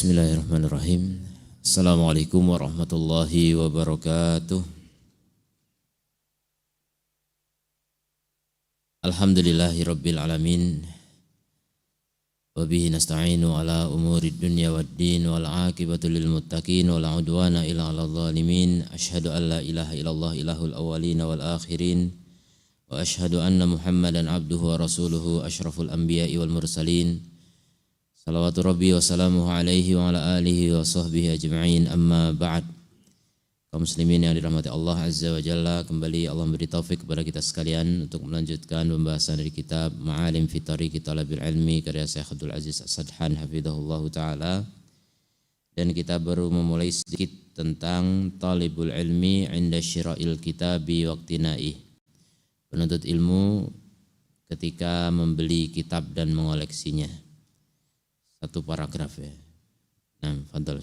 Bismillahirrahmanirrahim. Assalamualaikum warahmatullahi wabarakatuh. Alhamdulillahirabbil alamin. Wa bihi nasta'inu ala umurid dunya waddin wal 'aqibatu lil muttaqin wala 'udwana illa 'alal zalimin. Asyhadu an la ilaha illallah ilahul awwalin wal akhirin wa asyhadu anna Muhammadan abduhu wa rasuluhu asyraful anbiya'i wal mursalin. Salawatu Rabbi wa salamuhu alaihi wa ala alihi wa sahbihi ajma'in, amma ba'd. Kaum muslimin yang dirahmati Allah Azza wa Jalla, kembali Allah memberi taufik kepada kita sekalian untuk melanjutkan pembahasan dari kitab Ma'alim fi Tariqi Talabil Ilmi karya Syekh Abdul Aziz As-Sadhan hafizahullahu ta'ala. Dan kita baru memulai sedikit tentang talibul ilmi inda syira'il kitabi waqtina'i, penuntut ilmu ketika membeli kitab dan mengoleksinya. Satu paragraf ya. Nah, fadhal.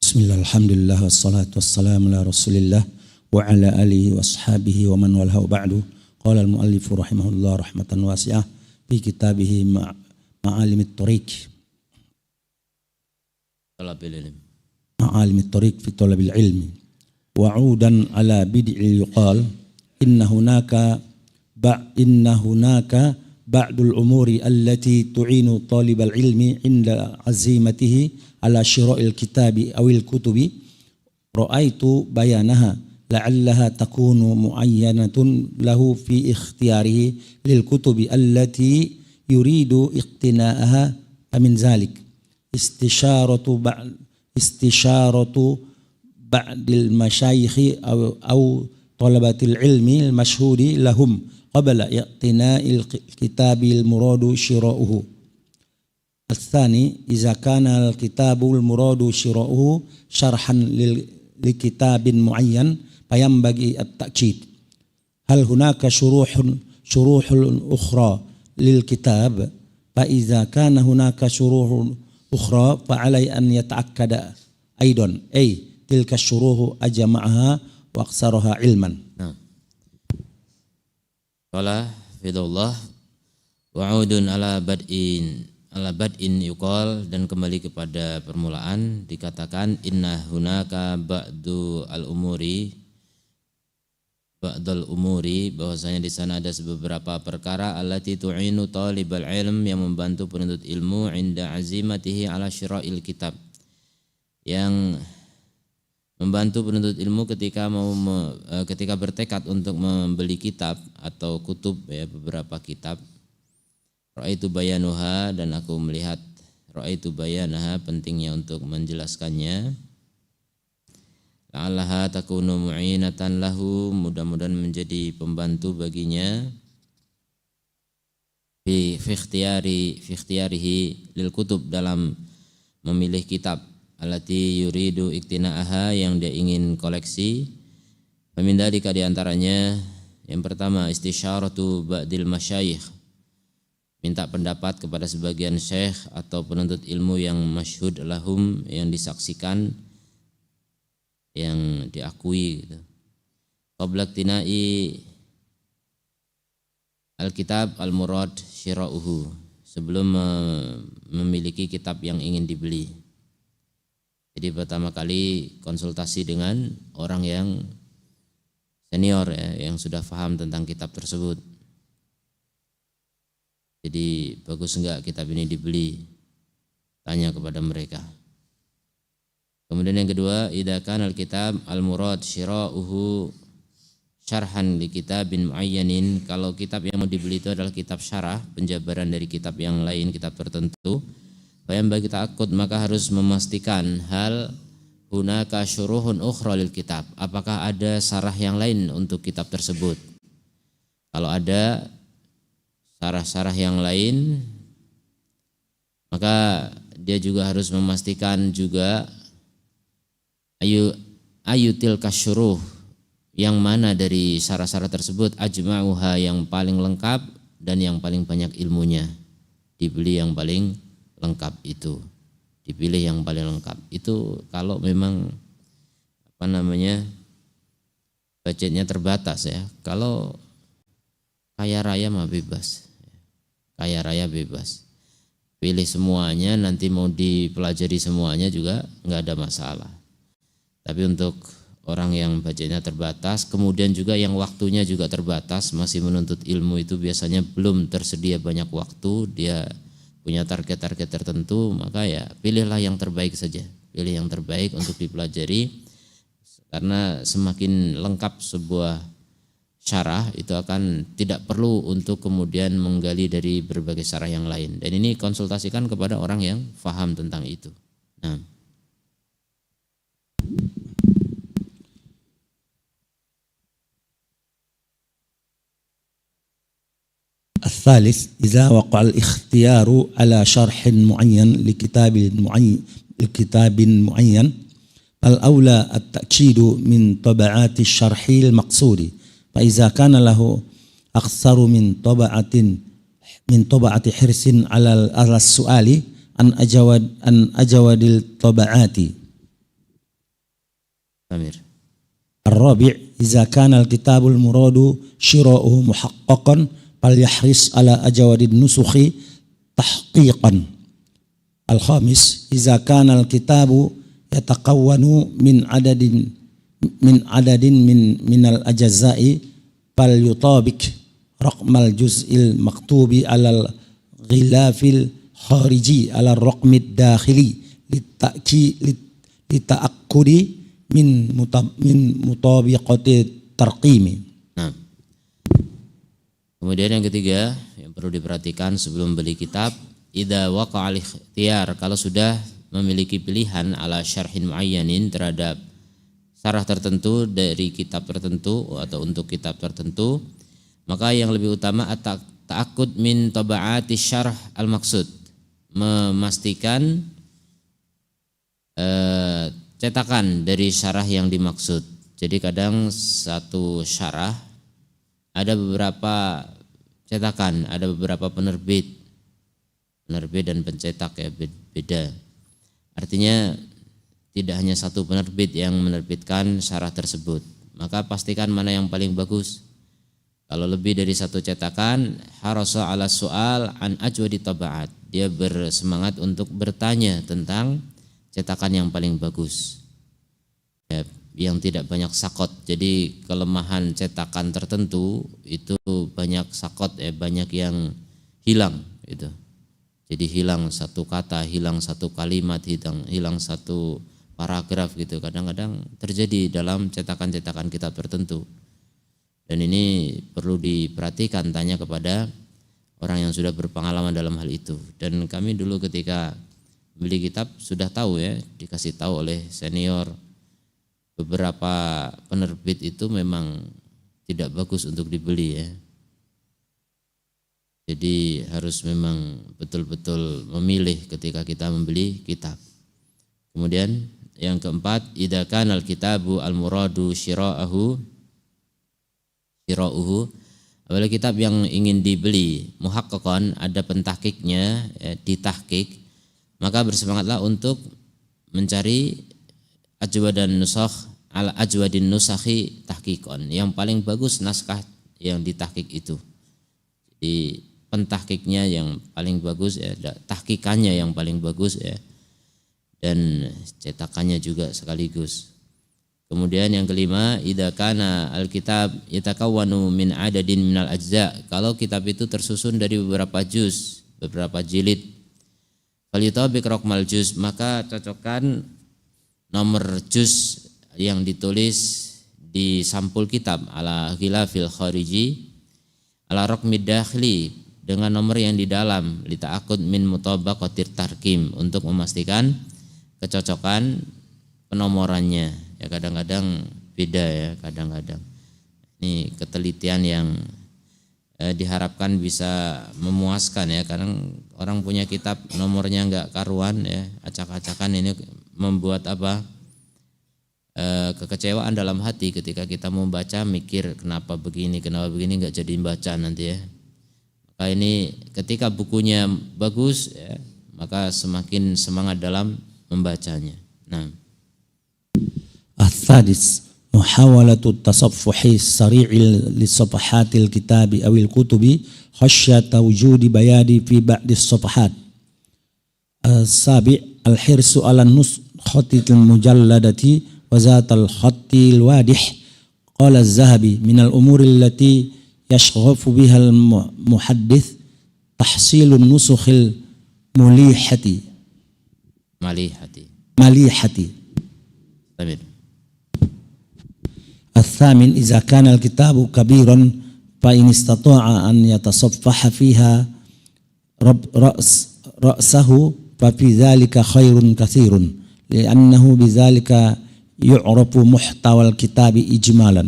Bismillah, alhamdulillah, wassalatu wassalamu ala rasulillah wa ala alihi wa ashabihi wa man walahu ba'du. Qala al-muallifu rahimahullah rahmatan wasi'ah fi kitabihi Ma'alimit Tariq. Ma'alimit Tariq fi talabil ilmi. Wa'udan ala bid'il yuqal inna hunaka ba'dul umuri allati tu'inu talibal ilmi inda azimatihi ala syira'il kitabi awil kutubi ra'aitu bayanaha la'allaha takunu muayyanatun lahu fi ikhtiyarihi lil kutubi allati yuridu iqtina'aha min zalik istisharatu ba'dil masyayikhi aw talabatil ilmi al mashhudi lahum qabla i'tina'il kitabil muradu syira'uhu. Al-thani, iza kana al-kitabul muradu syira'uhu syarhan li kitabin muayyan fayambagi at-ta'kid. Hal hunaka syuruhul ukhra lil kitab, fa iza kana hunaka syuruhul ukhra fa alai an yata'akkada aidan ay tilka syuruhu ajma'aha wa aksaraha ilman. Qala fidullah wa'udun ala bad'in yuqal, dan kembali kepada permulaan dikatakan inna hunaka ba'dal umuri, bahwasanya di sana ada beberapa perkara allati tu'inu talibal ilm, yang membantu penuntut ilmu inda azimatihi ala syira'il kitab, yang membantu penuntut ilmu ketika bertekad untuk membeli kitab atau kutub ya, beberapa kitab. Ra'aitu bayanuha, dan aku melihat ra'aitu bayanaha, pentingnya untuk menjelaskannya. La'allaha takunu mu'inatan lahu, mudah-mudahan menjadi pembantu baginya fi ikhtiyarihi lil kutub, dalam memilih kitab allati yuridu iktina'aha, yang dia ingin koleksi. Pemindalika diantaranya yang pertama istisyaratu ba'dil masyayikh, minta pendapat kepada sebagian syekh atau penuntut ilmu yang masyhud lahum, yang disaksikan, yang diakui gitu. Qabla iktina'i al-kitab al-murad syira'uhu, sebelum memiliki kitab yang ingin dibeli. Jadi pertama kali konsultasi dengan orang yang senior ya, yang sudah paham tentang kitab tersebut. Jadi bagus enggak kitab ini dibeli? Tanya kepada mereka. Kemudian yang kedua, idza kana al-kitab al-murad syira'uhu syarhan li kitabin muayyanin, kalau kitab yang mau dibeli itu adalah kitab syarah, penjabaran dari kitab yang lain, kitab tertentu, bayam bagi ta'akud, maka harus memastikan hal hunaka syuruhun ukhra lil kitab, apakah ada syarah yang lain untuk kitab tersebut. Kalau ada syarah-syarah yang lain, maka dia juga harus memastikan juga ayutil kasyuruh, yang mana dari syarah-syarah tersebut ajma'uha, yang paling lengkap dan yang paling banyak ilmunya. Dibeli yang paling lengkap itu, dipilih yang paling lengkap itu. Kalau memang budgetnya terbatas ya. Kalau kaya raya mah bebas, kaya raya bebas. pilih semuanya, nanti mau dipelajari semuanya juga nggak ada masalah. Tapi untuk orang yang bacanya terbatas, kemudian juga yang waktunya juga terbatas, masih menuntut ilmu itu biasanya belum tersedia banyak waktu, dia punya target-target tertentu, maka ya pilihlah yang terbaik saja. Pilih yang terbaik untuk dipelajari, karena semakin lengkap sebuah syarah itu akan tidak perlu untuk kemudian menggali dari berbagai syarah yang lain. Dan ini konsultasikan kepada orang yang faham tentang itu. Nah, الثالث إذا وقع الاختيار على شرح معين لكتاب معين فالأولى التأكيد من طبعات الشرح المقصود، فإذا كان له أكثر من طبعة حرص على السؤال أن أجود الطبعات. الرابع إذا كان الكتاب المراد شراؤه محققا فليحرص على أجود النسخ تحقيقا. الخامس إذا كان الكتاب يتكون من عدد من الأجزاء فليطابق رقم الجزء المكتوب على الغلاف الخارجي على الرقم الداخلي للتأكد من مطابقة الترقيم. Nah, kemudian yang ketiga yang perlu diperhatikan sebelum beli kitab, idza waqa'al ikhtiyar, kalau sudah memiliki pilihan ala syarhin muayyanin terhadap syarah tertentu dari kitab tertentu atau untuk kitab tertentu, maka yang lebih utama ta'akud min taba'ati syarh al-maksud, memastikan cetakan dari syarah yang dimaksud. Jadi kadang satu syarah ada beberapa cetakan, ada beberapa penerbit dan pencetak ya beda. Artinya tidak hanya satu penerbit yang menerbitkan syarah tersebut, maka pastikan mana yang paling bagus. Kalau lebih dari satu cetakan, harasa ala soal an ajwadi taba'at, dia bersemangat untuk bertanya tentang cetakan yang paling bagus ya, yang tidak banyak sakot. Jadi kelemahan cetakan tertentu itu banyak sakot ya, banyak yang hilang itu. Jadi hilang satu kata, hilang satu kalimat, hilang satu paragraf gitu. Kadang-kadang terjadi dalam cetakan-cetakan kitab tertentu. Dan ini perlu diperhatikan, tanya kepada orang yang sudah berpengalaman dalam hal itu. Dan kami dulu ketika beli kitab sudah tahu ya, dikasih tahu oleh senior, beberapa penerbit itu memang tidak bagus untuk dibeli ya. Jadi harus memang betul-betul memilih ketika kita membeli kitab. Kemudian yang keempat, idza kana al-kitabu al-muradu syira'uhu, apabila kitab yang ingin dibeli muhaqqaqan, ada pentahqiqnya ya, ditahqiq, maka bersemangatlah untuk mencari ajwadan nusakh ala ajwadin nusakhi tahqiqan, yang paling bagus naskah yang ditahqiq itu. Jadi pentahqiqnya yang paling bagus ya, tahqiqannya yang paling bagus ya, dan cetakannya juga sekaligus. Kemudian yang kelima, idza kana alkitab yatakawwanu min adadin minal ajza, kalau kitab itu tersusun dari beberapa juz, beberapa jilid, falyutabiq raqmal juz, maka cocokkan nomor juz yang ditulis di sampul kitab ala ghilafil khariji ala raqmid dakhili, dengan nomor yang di dalam, lita'akud min mutabaqatir tarkim, untuk memastikan kecocokan penomorannya. Ya kadang-kadang beda ya, kadang-kadang. Ini ketelitian yang diharapkan bisa memuaskan ya. Kadang orang punya kitab nomornya enggak karuan ya, acak-acakan, ini membuat apa? Kekecewaan dalam hati ketika kita membaca, mikir kenapa begini enggak jadi baca nanti ya. Maka ini ketika bukunya bagus ya, maka semakin semangat dalam membacanya. Nah, السادس محاولة التصفح السريع لصفحات الكتاب أو الكتب خشية وجود بيان في بعض الصفحات Sabi' al-hirsu ala nuskhati al-mujalladati wa zatal khatti al-wadih. Qala az-Zahabi min al-umuri allati yashghafu biha al-muhaddith tahsilun nusukhil malihati. Tamir. الثامن إذا كان الكتاب كبيرا فإن استطاع أن يتصفح فيها رأسه ففي ذلك خير كثير لأنه بذلك يعرف محتوى الكتاب إجمالا.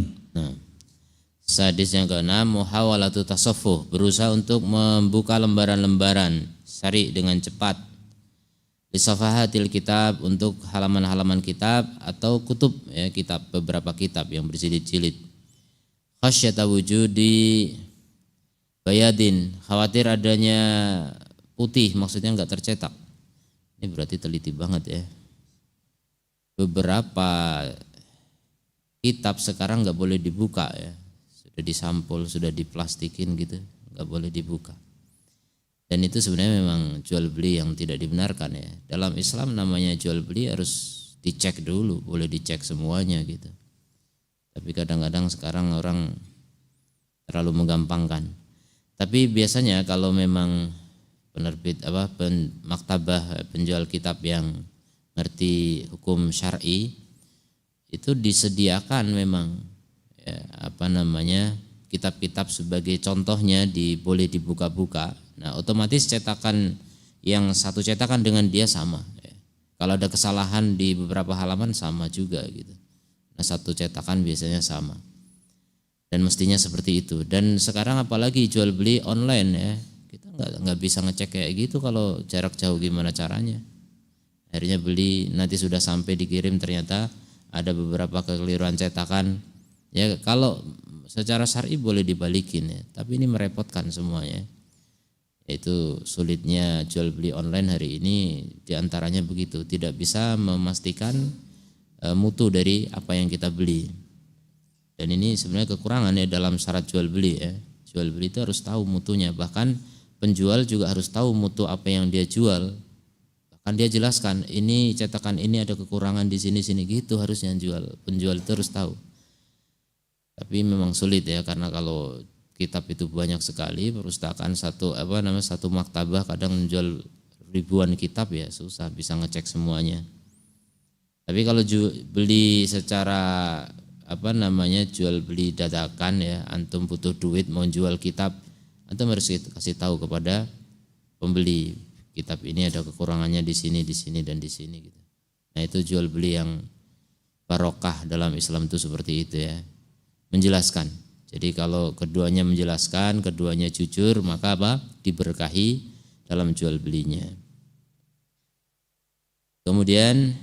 Hadis yang ke-6, muhawalatu tasaffuh, berusaha untuk membuka lembaran-lembaran syari dengan cepat. Lisafahatil kitab, untuk halaman-halaman kitab atau kutub, ya, kitab, beberapa kitab yang berjilid-jilid. Khasyata wujudi bayadin, khawatir adanya putih, maksudnya enggak tercetak. Ini berarti teliti banget ya. Beberapa kitab sekarang enggak boleh dibuka ya. Sudah disampul, sudah diplastikin gitu, enggak boleh dibuka. Dan itu sebenarnya memang jual beli yang tidak dibenarkan ya. Dalam Islam namanya jual beli harus dicek dulu, boleh dicek semuanya gitu. Tapi kadang-kadang sekarang orang terlalu menggampangkan. Tapi biasanya kalau memang penerbit maktabah penjual kitab yang ngerti hukum syar'i itu disediakan memang ya, kitab-kitab sebagai contohnya boleh dibuka-buka. Nah, otomatis cetakan yang satu cetakan dengan dia sama. Ya. Kalau ada kesalahan di beberapa halaman sama juga gitu. Nah, satu cetakan biasanya sama. Dan mestinya seperti itu. Dan sekarang apalagi jual beli online ya, kita nggak bisa ngecek kayak gitu kalau jarak jauh gimana caranya. Akhirnya beli nanti sudah sampai dikirim ternyata ada beberapa kekeliruan cetakan. Ya kalau secara syar'i boleh dibalikin ya, tapi ini merepotkan semuanya. Itu sulitnya jual beli online hari ini diantaranya begitu, tidak bisa memastikan mutu dari apa yang kita beli. Dan ini sebenarnya kekurangan ya dalam syarat jual beli ya. Jual beli itu harus tahu mutunya, bahkan penjual juga harus tahu mutu apa yang dia jual. Bahkan dia jelaskan ini cetakan ini ada kekurangan di sini gitu, harusnya penjual itu harus tahu. Tapi memang sulit ya, karena kalau kitab itu banyak sekali, perpustakaan satu maktabah kadang menjual ribuan kitab ya, susah bisa ngecek semuanya. Tapi kalau beli secara jual beli dadakan ya, antum butuh duit mau jual kitab, antum harus kasih tahu kepada pembeli, kitab ini ada kekurangannya di sini dan di sini gitu. Nah, itu jual beli yang barokah dalam Islam itu seperti itu ya. Menjelaskan. Jadi kalau keduanya menjelaskan, keduanya jujur, maka diberkahi dalam jual belinya. Kemudian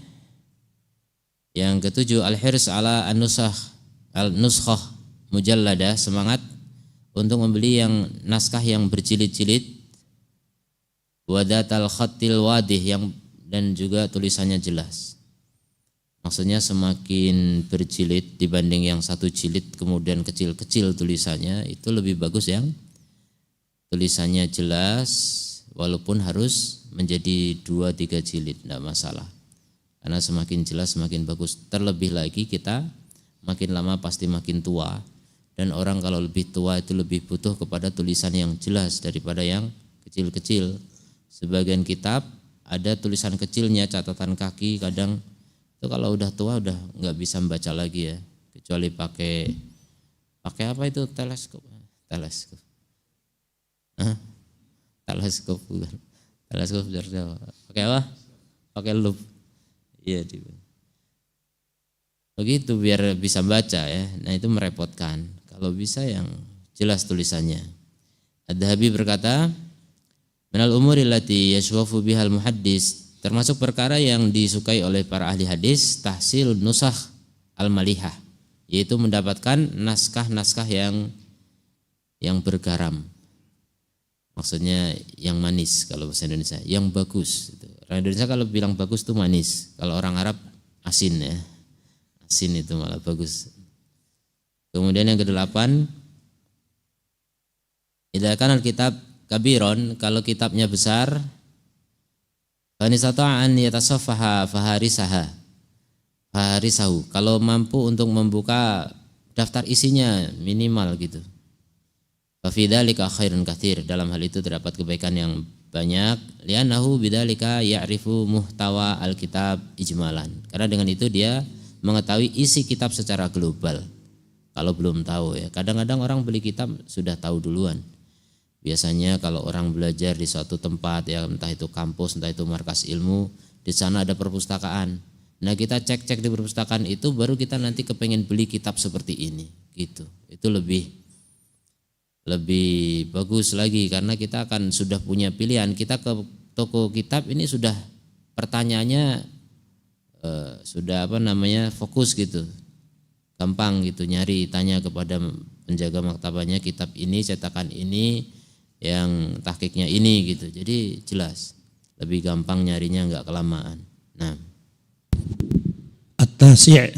yang ketujuh, al-hirs ala al-nuskhah mujalladah, semangat untuk membeli yang naskah yang berjilid-jilid, wadatal khattil wadih, dan juga tulisannya jelas. Maksudnya semakin berjilid dibanding yang satu jilid kemudian kecil-kecil tulisannya, itu lebih bagus yang tulisannya jelas, walaupun harus menjadi 2-3 jilid, tidak masalah. Karena semakin jelas semakin bagus. Terlebih lagi kita makin lama pasti makin tua, dan orang kalau lebih tua itu lebih butuh kepada tulisan yang jelas daripada yang kecil-kecil. Sebagian kitab ada tulisan kecilnya, catatan kaki, kadang itu kalau udah tua udah nggak bisa membaca lagi ya, kecuali pakai apa itu teleskop bukan teleskop pakai apa, pakai lup, iya begitu biar bisa baca ya. Nah itu merepotkan. Kalau bisa yang jelas tulisannya. Ad-Dhahabi berkata, minal umuri allati yashwafu bihal muhaddis, termasuk perkara yang disukai oleh para ahli hadis, tahsil nusakh al-malihah, yaitu mendapatkan naskah-naskah yang bergaram. Maksudnya yang manis kalau bahasa Indonesia, yang bagus. Orang Indonesia kalau bilang bagus itu manis, kalau orang Arab asin ya. Asin itu malah bagus. Kemudian yang ke-8, idza kana al-kitab kabiron, kalau kitabnya besar, Fa istata'a an yatasaffaha faharisahu. Kalau mampu untuk membuka daftar isinya minimal gitu. Fa fi dzalika khairun katsir. Dalam hal itu terdapat kebaikan yang banyak. Li'annahu bidzalika ya'rifu muhtawa alkitab ijmalan. Karena dengan itu dia mengetahui isi kitab secara global. Kalau belum tahu ya, kadang-kadang orang beli kitab sudah tahu duluan. Biasanya kalau orang belajar di suatu tempat ya, entah itu kampus, entah itu markas ilmu, di sana ada perpustakaan. Nah kita cek-cek di perpustakaan itu, baru kita nanti kepengen beli kitab seperti ini, gitu. Itu lebih bagus lagi karena kita akan sudah punya pilihan. Kita ke toko kitab ini sudah pertanyaannya sudah fokus gitu. Gampang gitu nyari, tanya kepada penjaga maktabahnya kitab ini, cetakan ini, yang tahqiqnya ini gitu. Jadi jelas, lebih gampang nyarinya, enggak kelamaan. Nah, at-tasi'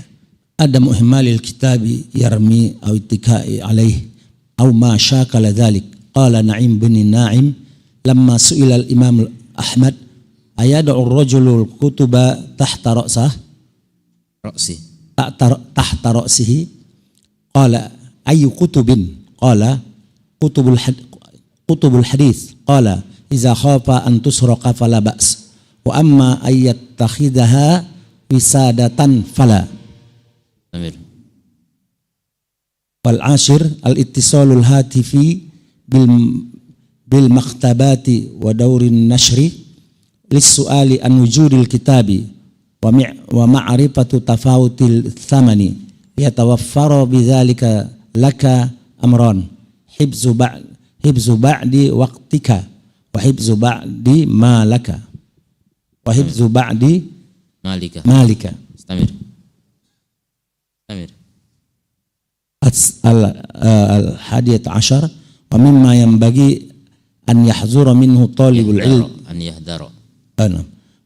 adamu ihmalil kitabi yarmi aw ittikai alaih aw ma syakala dhalik. Qala Na'im bin Na'im lamma su'ila al-Imam Ahmad ayad'u ar-rajulu al-kutuba tahta tahta ra'sihi qala ayu kutubin qala kutubul hadis qala iza khafa an tusraqa fala ba's wa amma ayyatakhidaha wisadatan fala. Amir. Wal ashir al ittisalul hatifi bil maktabati wa daurin nashri lis su'ali an wujudil kitabi wa ma'rifatu tafawutil thamani yatawaffaru bidzalika laka amran hibzu ba'di waqtika wa hibzu ba'di malaka wa hibzu ba'di malika. Istamir. Al-hadiyat ashar wa mimma yanbaghi an yahzura minhu talibul ilm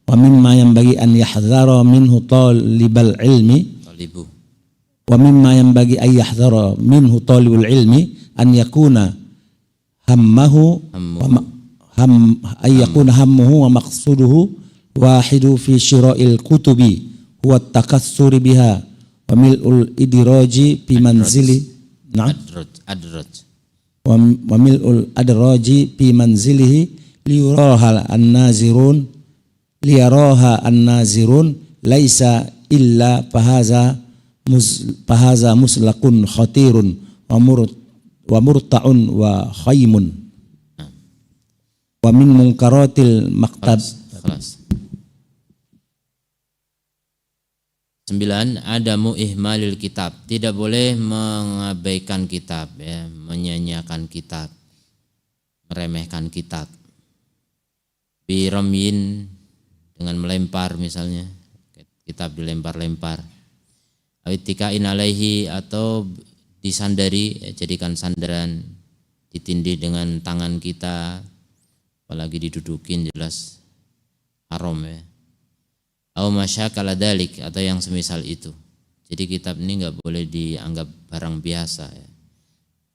wa mimma yanbaghi an yahdhara minhu talibul ilmi wa mimma yanbaghi an yahdhara minhu talibul ilmi an yakuna hammuhu wa maqsuduhu wahidu fi syira'il kutubi huwa at-takassur biha wa mil'ul idraji fi manzili wa mil'ul adraji fi manzilihi liyaraha an-nazirun laisa illa fahaza muslakun khatirun wa murta'un wa khaymun wa min munkaratil maktab. 9. Adamu ihmalil kitab. Tidak boleh mengabaikan kitab ya, menyanyiakan kitab, meremehkan kitab. Biramyin, dengan melempar misalnya, kitab dilempar-lempar. Awitikain alaihi, atau disandari, ya, jadikan sandaran, ditindih dengan tangan kita, apalagi didudukin, jelas haram ya. Au masyakala dalik, atau yang semisal itu. Jadi kitab ini enggak boleh dianggap barang biasa ya.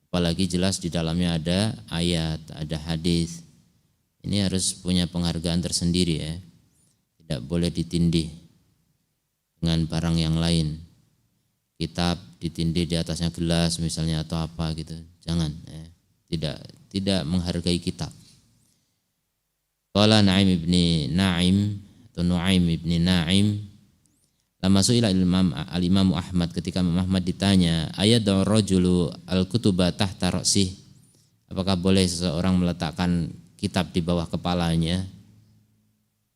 Apalagi jelas di dalamnya ada ayat, ada hadis. Ini harus punya penghargaan tersendiri ya. Tidak boleh ditindih dengan barang yang lain. Kitab ditindih di atasnya gelas misalnya atau apa gitu. Jangan ya. Tidak menghargai kitab. Qala Nu'aim ibni Na'im lama su'ila al-Imam Ahmad, ketika Imam Ahmad ditanya ayad'u rajulu al-kutuba tahta ra'sih, apakah boleh seseorang meletakkan kitab di bawah kepalanya?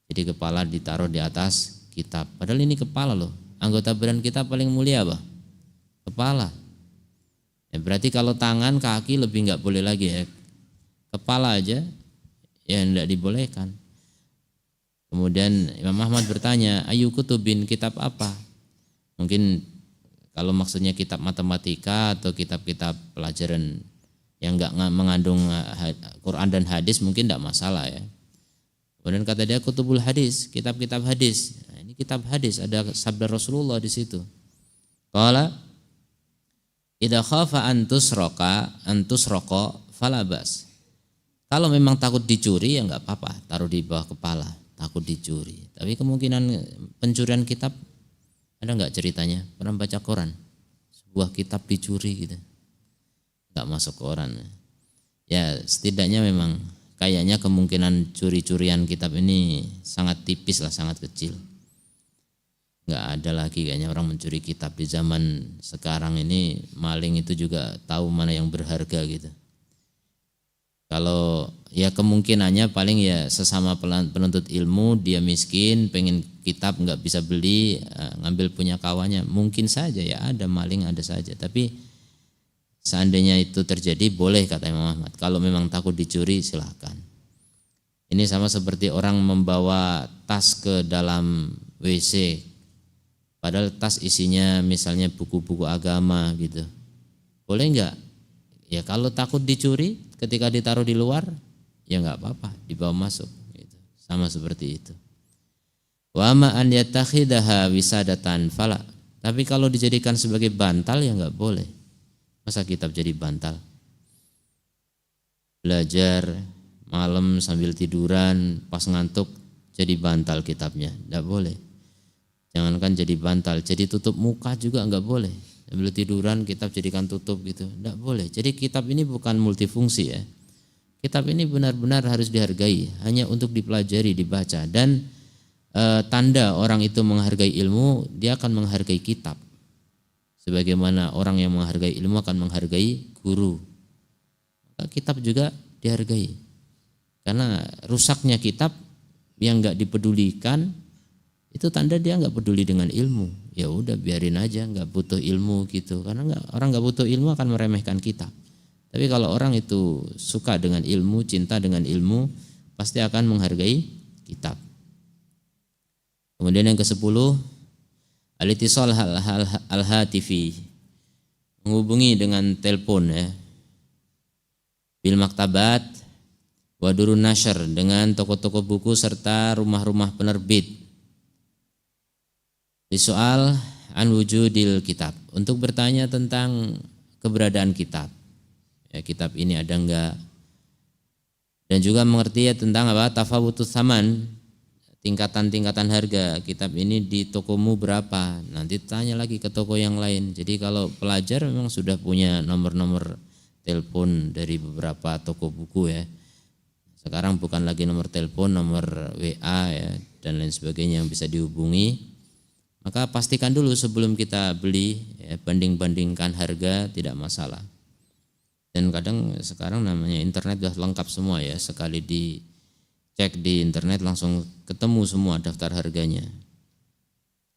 Jadi kepala ditaruh di atas kitab, padahal ini kepala loh, anggota badan kita paling mulia apa? Kepala ya. Berarti kalau tangan, kaki lebih enggak boleh lagi ya. Kepala aja ya enggak dibolehkan. Kemudian Imam Ahmad bertanya, ayu kutubin, kitab apa? Mungkin kalau maksudnya kitab matematika atau kitab-kitab pelajaran yang enggak mengandung Quran dan hadis mungkin enggak masalah ya. Kemudian kata dia kutubul hadis, kitab-kitab hadis. Nah, ini kitab hadis, ada sabda Rasulullah di situ. Qala idza khafa an tusraqa fala bas. Kalau memang takut dicuri ya enggak apa-apa, taruh di bawah kepala. takut dicuri. Tapi kemungkinan pencurian kitab ada nggak ceritanya? Pernah baca koran sebuah kitab dicuri gitu, nggak masuk koran. Ya setidaknya memang kayaknya kemungkinan curi-curian kitab ini sangat tipis lah, sangat kecil. Nggak ada lagi kayaknya orang mencuri kitab di zaman sekarang ini. Maling itu juga tahu mana yang berharga gitu. Kalau ya kemungkinannya paling ya sesama penuntut ilmu, dia miskin, pengen kitab nggak bisa beli, ngambil punya kawannya. Mungkin saja ya ada maling, ada saja. Tapi seandainya itu terjadi boleh kata Imam Ahmad. Kalau memang takut dicuri silahkan. Ini sama seperti orang membawa tas ke dalam WC. Padahal tas isinya misalnya buku-buku agama gitu. Boleh nggak? Ya kalau takut dicuri ketika ditaruh di luar ya nggak apa-apa, dibawa masuk gitu. Sama seperti itu. Wa ma an yatakhidaha wisadatan fala. Tapi kalau dijadikan sebagai bantal ya nggak boleh. Masa kitab jadi bantal? Belajar malam sambil tiduran, pas ngantuk jadi bantal kitabnya, nggak boleh. Jangankan jadi bantal, jadi tutup muka juga nggak boleh. Sambil tiduran kitab jadikan tutup gitu, tidak boleh. Jadi kitab ini bukan multifungsi ya. Kitab ini benar-benar harus dihargai, hanya untuk dipelajari, dibaca. Dan tanda orang itu menghargai ilmu, dia akan menghargai kitab. Sebagaimana orang yang menghargai ilmu akan menghargai guru. Maka kitab juga dihargai. Karena rusaknya kitab yang nggak dipedulikan, itu tanda dia nggak peduli dengan ilmu. Ya udah biarin aja, nggak butuh ilmu gitu. Karena orang nggak butuh ilmu akan meremehkan kitab. Tapi kalau orang itu suka dengan ilmu, cinta dengan ilmu, pasti akan menghargai kitab. Kemudian yang ke-10, al-ittisal al-hatifi, menghubungi dengan telepon ya. Bil maktabat wa durun nashr, dengan toko-toko buku serta rumah-rumah penerbit. Soal an wujudil kitab, untuk bertanya tentang keberadaan kitab. Ya, kitab ini ada enggak? Dan juga mengerti ya tentang apa? Tafawutus saman, tingkatan-tingkatan harga. Kitab ini di tokomu berapa? Nanti tanya lagi ke toko yang lain. Jadi kalau pelajar memang sudah punya nomor-nomor telepon dari beberapa toko buku ya. Sekarang bukan lagi nomor telepon, nomor WA ya dan lain sebagainya yang bisa dihubungi. Maka pastikan dulu sebelum kita beli, ya, banding-bandingkan harga, tidak masalah. Dan kadang sekarang namanya internet sudah lengkap semua ya, sekali dicek di internet langsung ketemu semua daftar harganya.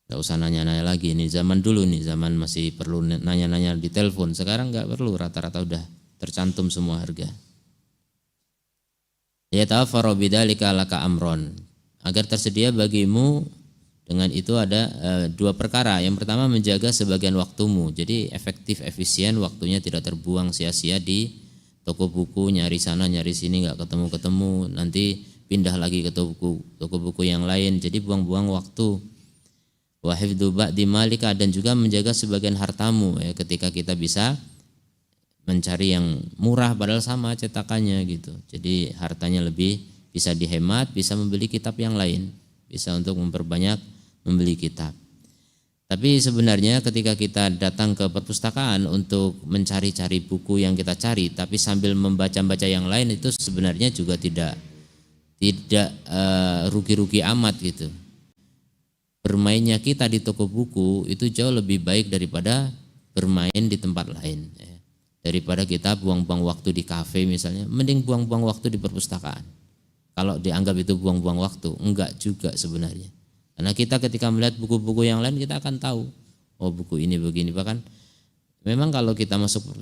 Gak usah nanya-nanya lagi, ini zaman dulu nih, zaman masih perlu nanya-nanya di telepon, sekarang gak perlu, rata-rata udah tercantum semua harga. Ya ta'afaru bidzalika laka amron, agar tersedia bagimu dengan itu ada dua perkara. Yang pertama menjaga sebagian waktumu. Jadi efektif, efisien, waktunya tidak terbuang sia-sia di toko buku, nyari sana, nyari sini nggak ketemu-ketemu. Nanti pindah lagi ke toko buku yang lain. Jadi buang-buang waktu. Wa hifdzu ba'di malika, dan juga menjaga sebagian hartamu ya, ketika kita bisa mencari yang murah padahal sama cetakannya gitu. Jadi hartanya lebih bisa dihemat, bisa membeli kitab yang lain. Bisa untuk memperbanyak membeli kitab. Tapi sebenarnya ketika kita datang ke perpustakaan untuk mencari-cari buku yang kita cari, tapi sambil membaca-baca yang lain, itu sebenarnya juga tidak rugi-rugi amat gitu. Bermainnya kita di toko buku itu jauh lebih baik daripada bermain di tempat lain. Daripada kita buang-buang waktu di kafe misalnya, mending buang-buang waktu di perpustakaan. Kalau dianggap itu buang-buang waktu, enggak juga sebenarnya. Karena kita ketika melihat buku-buku yang lain, kita akan tahu, oh buku ini begini. Bahkan memang kalau kita masuk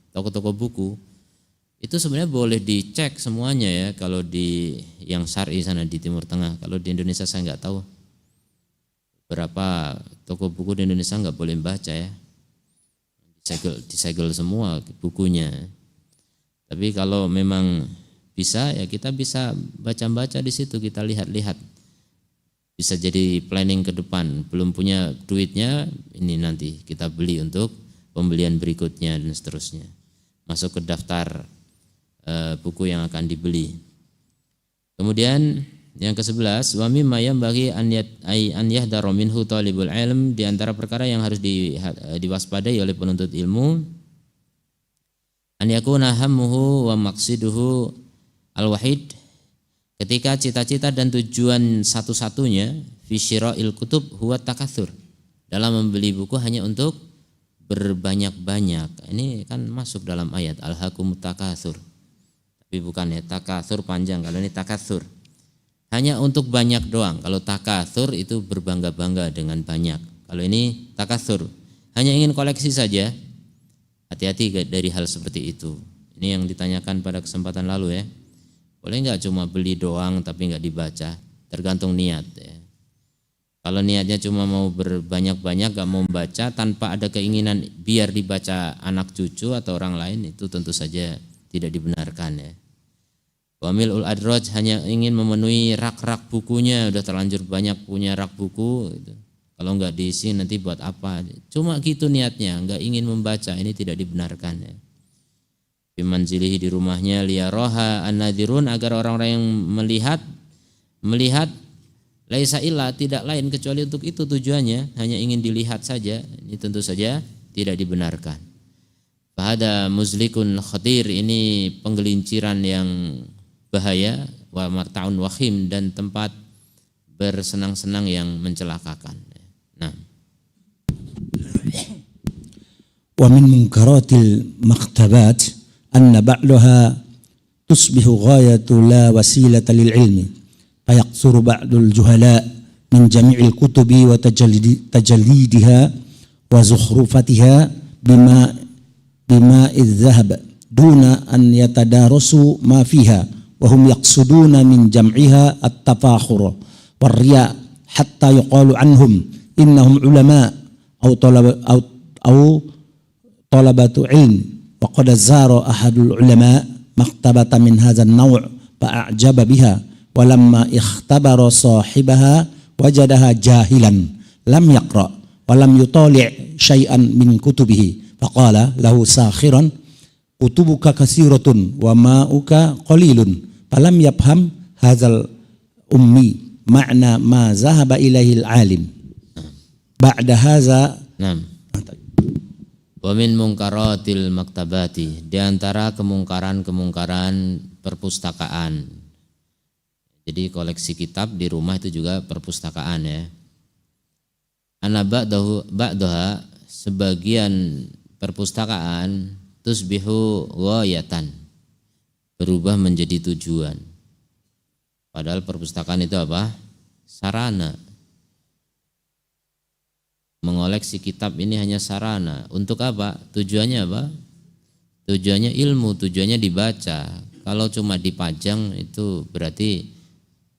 toko-toko buku, itu sebenarnya boleh dicek semuanya ya. Kalau di yang syar'i sana di Timur Tengah, kalau di Indonesia saya nggak tahu. Berapa toko buku di Indonesia nggak boleh baca ya, disegel semua bukunya. Tapi kalau memang bisa ya kita bisa baca-baca di situ, kita lihat-lihat. Bisa jadi planning ke depan. Belum punya duitnya, ini nanti kita beli untuk pembelian berikutnya dan seterusnya. Masuk ke daftar buku yang akan dibeli. Kemudian yang ke-11, wa mimma yanbaghi an yahdharu minhu talibul ilm, di antara perkara yang harus diwaspadai oleh penuntut ilmu, an yakuna hammuhu wa maqsiduhu al-wahid, ketika cita-cita dan tujuan satu-satunya fi syira'il kutub huwa takatsur, dalam membeli buku hanya untuk berbanyak-banyak. Ini kan masuk dalam ayat alhaakumut takatsur. Tapi bukan ya takatsur panjang, kalau ini takatsur hanya untuk banyak doang. Kalau takatsur itu berbangga-bangga dengan banyak. Kalau ini takatsur hanya ingin koleksi saja. Hati-hati dari hal seperti itu. Ini yang ditanyakan pada kesempatan lalu ya. Boleh nggak cuma beli doang tapi nggak dibaca? Tergantung niat ya. Kalau niatnya cuma mau berbanyak-banyak, nggak mau membaca tanpa ada keinginan biar dibaca anak cucu atau orang lain, itu tentu saja tidak dibenarkan ya. Wamil ul adraj, hanya ingin memenuhi rak-rak bukunya, udah terlanjur banyak punya rak buku gitu. Kalau nggak diisi nanti buat apa? Cuma gitu niatnya, nggak ingin membaca, ini tidak dibenarkan ya. Bimanzilihi, di rumahnya, liyaroha an-nadhirun, agar orang-orang yang melihat laisa illa, tidak lain kecuali untuk itu tujuannya, hanya ingin dilihat saja, ini tentu saja tidak dibenarkan. Fahada muzlikun khatir, ini penggelinciran yang bahaya, wa martaun wahim, dan tempat bersenang-senang yang mencelakakan. Nah, wa min munkaratil maktabat anna ba'daha tusbihu ghayatu la wasilata lil ilmi fayaqsuru ba'dul juhala min jami'il kutubi wa tajallidiha wa zukhrufatiha bima idh-dhahab duna an yatadarasu ma fiha wa hum yaqsuduna min jam'iha at-tafakhur war-riya hatta yuqalu anhum innahum ulama aw talabatu ilm. Wa qad zara ahadul ulama maktabatan min hadzal naw' fa a'jaba biha wa lamma ikhtabara sahibaha wajadaha jahilan lam yaqra wa lam yutali' syai'an min kutubihi faqala lahu sakhiran kutubuka kasiratun wa ma'uka qalilun falam yafham hadzal ummi ma'na ma zahaba ilaihil alim ba'da hadza. Wa min munkaratil maktabati, di antara kemungkaran-kemungkaran perpustakaan. Jadi koleksi kitab di rumah itu juga perpustakaan ya. Ana ba'daha, sebagian perpustakaan, tusbihu ghayatan, berubah menjadi tujuan. Padahal perpustakaan itu apa? Sarana. Mengoleksi kitab ini hanya sarana. Untuk apa? Tujuannya apa? Tujuannya ilmu, tujuannya dibaca. Kalau cuma dipajang itu berarti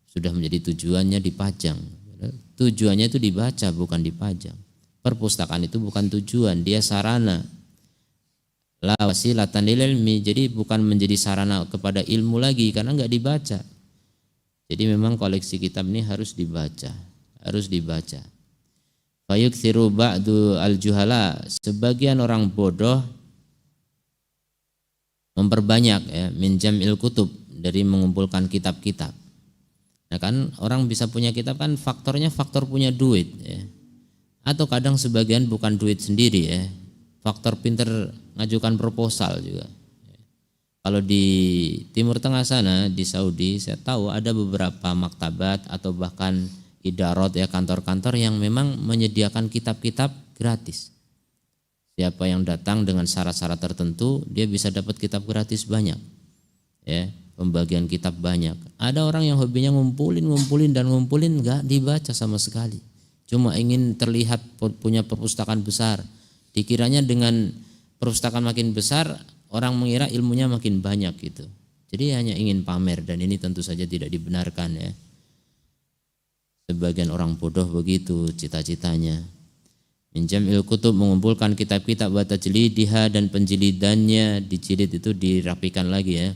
sudah menjadi tujuannya dipajang. Tujuannya itu dibaca, bukan dipajang. Perpustakaan itu bukan tujuan, dia sarana. La wasilatan lil ilmi, jadi bukan menjadi sarana kepada ilmu lagi karena enggak dibaca. Jadi memang koleksi kitab ini harus dibaca, harus dibaca. Fayukthiru ba'du al-juhala, sebagian orang bodoh memperbanyak ya, min jam'il kutub, dari mengumpulkan kitab-kitab. Nah kan orang bisa punya kitab kan faktornya faktor punya duit ya. Atau kadang sebagian bukan duit sendiri ya, faktor pinter ngajukan proposal juga. Kalau di Timur Tengah sana, di Saudi, saya tahu ada beberapa maktabat atau bahkan idarat ya, kantor-kantor yang memang menyediakan kitab-kitab gratis. Siapa yang datang dengan syarat-syarat tertentu, dia bisa dapat kitab gratis banyak. Ya, pembagian kitab banyak. Ada orang yang hobinya ngumpulin enggak dibaca sama sekali. Cuma ingin terlihat punya perpustakaan besar. Dikiranya dengan perpustakaan makin besar, orang mengira ilmunya makin banyak gitu. Jadi hanya ingin pamer, dan ini tentu saja tidak dibenarkan ya. Sebagian orang bodoh begitu cita-citanya. Minjamil kutub, mengumpulkan kitab-kitab, wa tajlidiha, dan penjilidannya, dijilid itu dirapikan lagi ya.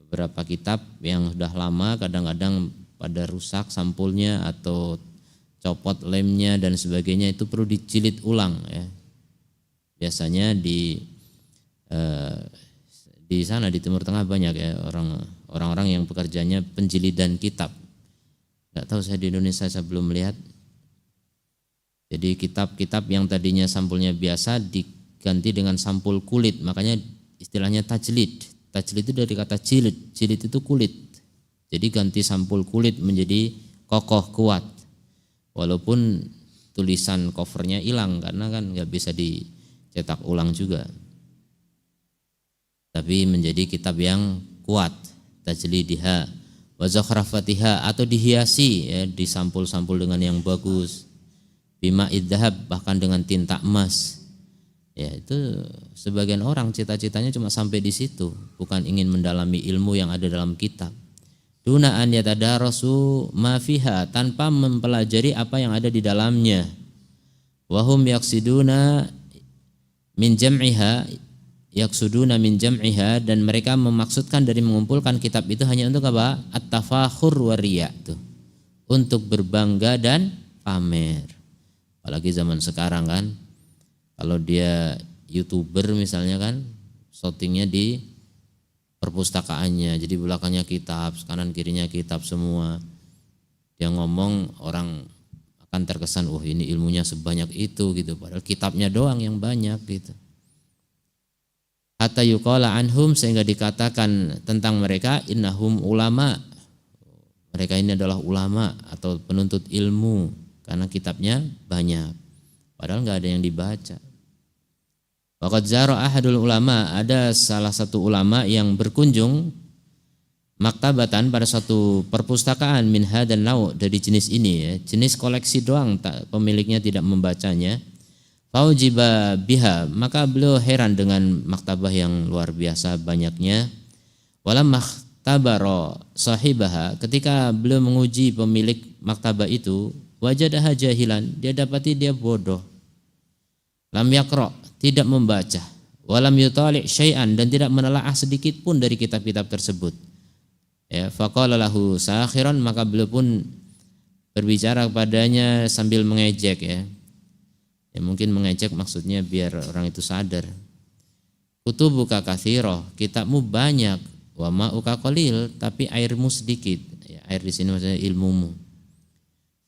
Beberapa kitab yang sudah lama kadang-kadang pada rusak sampulnya atau copot lemnya dan sebagainya, itu perlu dijilid ulang ya. Biasanya Di sana di Timur Tengah banyak ya orang-orang yang pekerjaannya penjilidan kitab. Nggak tahu saya di Indonesia saya belum melihat. Jadi kitab-kitab yang tadinya sampulnya biasa diganti dengan sampul kulit, makanya istilahnya tajlid. Tajlid itu dari kata jilid, jilid itu kulit. Jadi ganti sampul kulit menjadi kokoh kuat. Walaupun tulisan covernya hilang karena kan nggak bisa dicetak ulang juga. Tapi menjadi kitab yang kuat, tajlidiha wa zakhrafatiha, atau dihiasi ya, disampul-sampul dengan yang bagus. Bima idzhab, bahkan dengan tinta emas. Ya, itu sebagian orang cita-citanya cuma sampai di situ, bukan ingin mendalami ilmu yang ada dalam kitab. Duna an yatadarasu ma fiha, tanpa mempelajari apa yang ada di dalamnya. Wa hum yaqsiduna min jam'iha, yaqsuduna min jam'iha, dan mereka memaksudkan dari mengumpulkan kitab itu hanya untuk apa? At-tafakhur wa riya, tuh. Untuk berbangga dan pamer. Apalagi zaman sekarang kan, kalau dia YouTuber misalnya kan, shootingnya di perpustakaannya, jadi belakangnya kitab, kanan kirinya kitab semua. Dia ngomong, orang akan terkesan, wah ini ilmunya sebanyak itu gitu, padahal kitabnya doang yang banyak gitu. Hatta yuqala anhum, sehingga dikatakan tentang mereka, innahum ulama, mereka ini adalah ulama atau penuntut ilmu, karena kitabnya banyak, padahal nggak ada yang dibaca. Waqad zara ahadul ulama, ada salah satu ulama yang berkunjung maktabatan, pada suatu perpustakaan, min hadan nau', dari jenis ini ya, jenis koleksi doang, pemiliknya tidak membacanya. Faujiba biha, maka beliau heran dengan maktabah yang luar biasa banyaknya. Walam maktabaro sahibaha, ketika beliau menguji pemilik maktabah itu, wajadaha jahilan, dia dapati dia bodoh. Lam yaqra, tidak membaca. Walam yutali' syai'an, dan tidak menelaah sedikit pun dari kitab-kitab tersebut. Ya, faqala lahu sakhiran, maka beliau pun berbicara kepadanya sambil mengejek ya. Ya mungkin mengejek maksudnya biar orang itu sadar. Kutubuka katsira, kitabmu banyak, wa ma'uka qalil, tapi airmu sedikit. Ya, air di sini maksudnya ilmumu.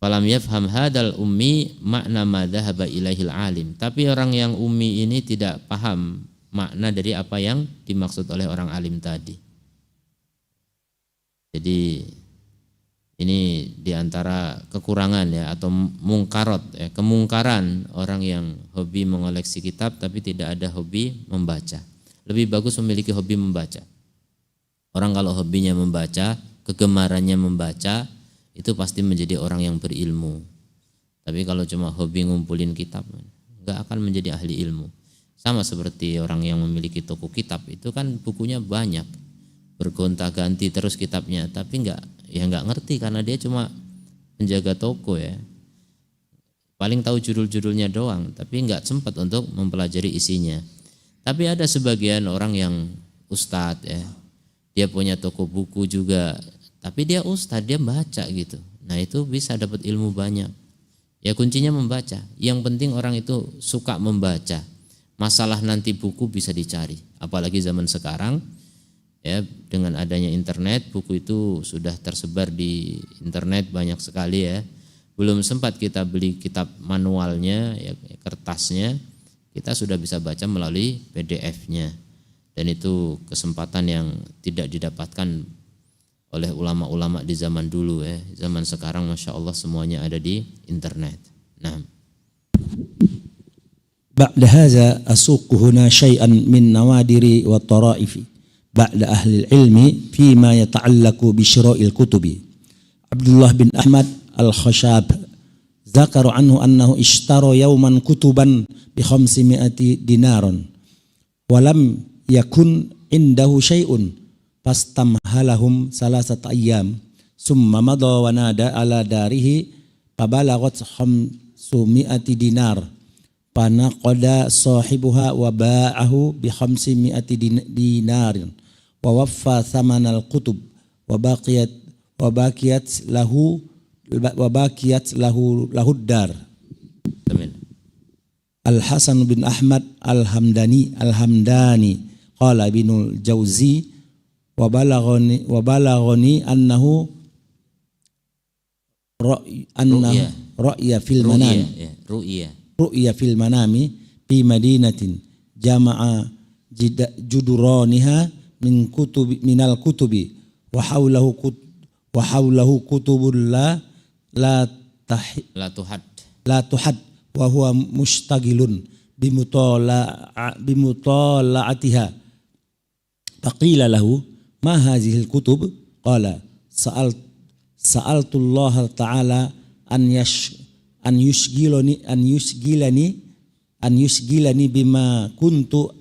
Falam yafham hadal ummi makna ma dhahaba ilaihil alim. Tapi orang yang ummi ini tidak paham makna dari apa yang dimaksud oleh orang alim tadi. Jadi ini diantara kekurangan ya, atau mungkarot ya, kemungkaran orang yang hobi mengoleksi kitab tapi tidak ada hobi membaca. Lebih bagus memiliki hobi membaca. Orang kalau hobinya membaca, kegemarannya membaca, itu pasti menjadi orang yang berilmu. Tapi kalau cuma hobi ngumpulin kitab, enggak akan menjadi ahli ilmu. Sama seperti orang yang memiliki toko kitab, itu kan bukunya banyak, bergonta-ganti terus kitabnya, tapi enggak ngerti karena dia cuma penjaga toko ya. Paling tahu judul-judulnya doang, tapi enggak sempat untuk mempelajari isinya. Tapi ada sebagian orang yang ustadz ya, dia punya toko buku juga, tapi dia ustadz, dia baca gitu. Nah itu bisa dapat ilmu banyak. Ya kuncinya membaca. Yang penting orang itu suka membaca. Masalah nanti buku bisa dicari. Apalagi zaman sekarang ya, dengan adanya internet, buku itu sudah tersebar di internet banyak sekali ya. Belum sempat kita beli kitab manualnya ya, kertasnya, kita sudah bisa baca melalui PDF-nya. Dan itu kesempatan yang tidak didapatkan oleh ulama-ulama di zaman dulu ya. Zaman sekarang Masya Allah semuanya ada di internet. Nah. Ba'da hadza asuqu huna syai'an min nawadiri wa taraifi ba'da ahli ilmi fima yata'allaqu bi syira'il kutubi. Abdullah bin Ahmad al-Khashab zakaru anhu annahu ishtara yawman kutuban bi 500 dinaran wa lam yakun indahu syai'un fastamhalahum salasat ayyam summa madha wa nada ala darihi fabalagat 500 dinar fanaqada sahibuha wa ba'ahu bi 500 dinarin wa waffa thamanal kutub wa baqiyat lahu dar. Al Hasan bin Ahmad al-Hamdani Qala Ibnul Jauzi wa balaghani annahu ra'ya fil manami ru'ya fil manami fi madinatin jama'a juduraniha minal kutubi wa hawlahu kutubul la tuhad wa huwa mustagilun bimutala'atiha. Faqila lahu ma hadhil kutub? Qala sa'altullah ta'ala an yusgilani bima kuntu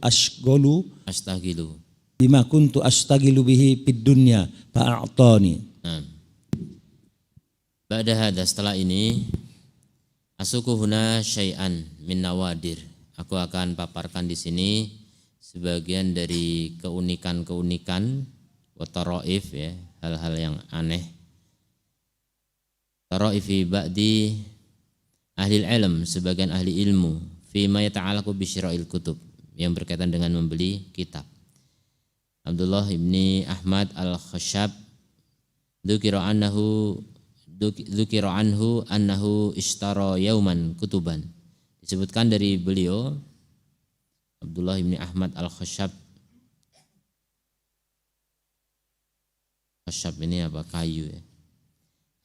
astagilu bihi fid dunya fa'atani. Ba'da hadha, setelah ini, asuku huna syai'an min nawadir. Aku akan paparkan di sini sebagian dari keunikan-keunikan wa taraif, ya, hal-hal yang aneh. Taraifi ba'di ahli ilm, sebagian ahli ilmu, fi ma yata'allaqu bi syira'il kutub, yang berkaitan dengan membeli kitab. Abdullah ibni Ahmad al-Khashab dzukira anhu annahu ishtara yauman kutuban. Disebutkan dari beliau Abdullah ibni Ahmad al-Khashab. Khashab ini apa? Kayu, ya.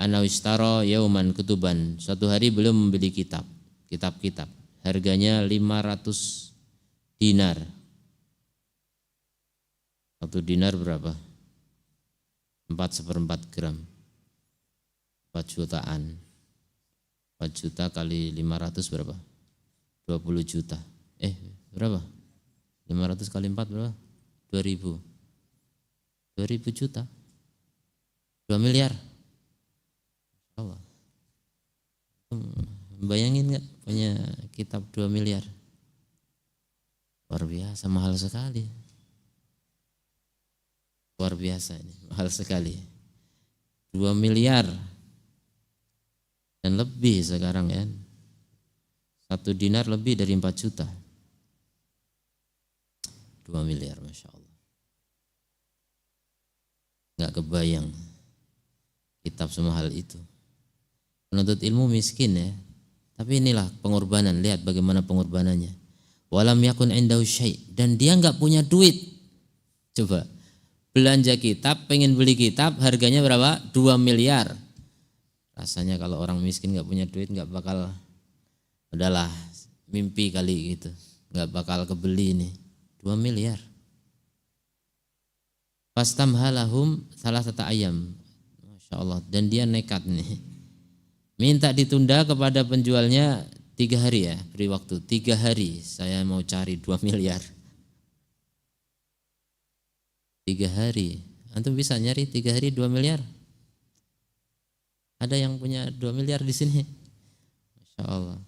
Annahu ishtara yauman kutuban. Suatu hari beliau membeli kitab-kitab. Harganya 500 dinar. 1 dinar berapa? 4/4 gram. 4 jutaan. 4 juta kali 500 berapa? 20 juta. Berapa? 500 kali 4 berapa? 2000 juta. 2 miliar. Allah. Bayangin gak punya kitab 2 miliar? Luar biasa, mahal sekali. Luar biasa ini, mahal sekali. 2 miliar dan lebih sekarang, ya. 1 dinar lebih dari 4 juta. 2 miliar, Masya Allah. Gak kebayang kitab semahal itu. Penuntut ilmu miskin, ya. Tapi inilah pengorbanan, lihat bagaimana pengorbanannya. Walam yakun indahu syai', dan dia gak punya duit. Coba, belanja kitab, pengen beli kitab, harganya berapa? 2 miliar. Rasanya kalau orang miskin gak punya duit gak bakal, udahlah mimpi kali gitu, gak bakal kebeli ini. 2 miliar. Fastamhalahum salasata ayyam. Masya Allah. Dan dia nekat nih, minta ditunda kepada penjualnya 3 hari, ya, beri waktu 3 hari, saya mau cari 2 miliar. 3 hari, antum bisa nyari 3 hari 2 miliar? Ada yang punya 2 miliar di sini? Masya Allah.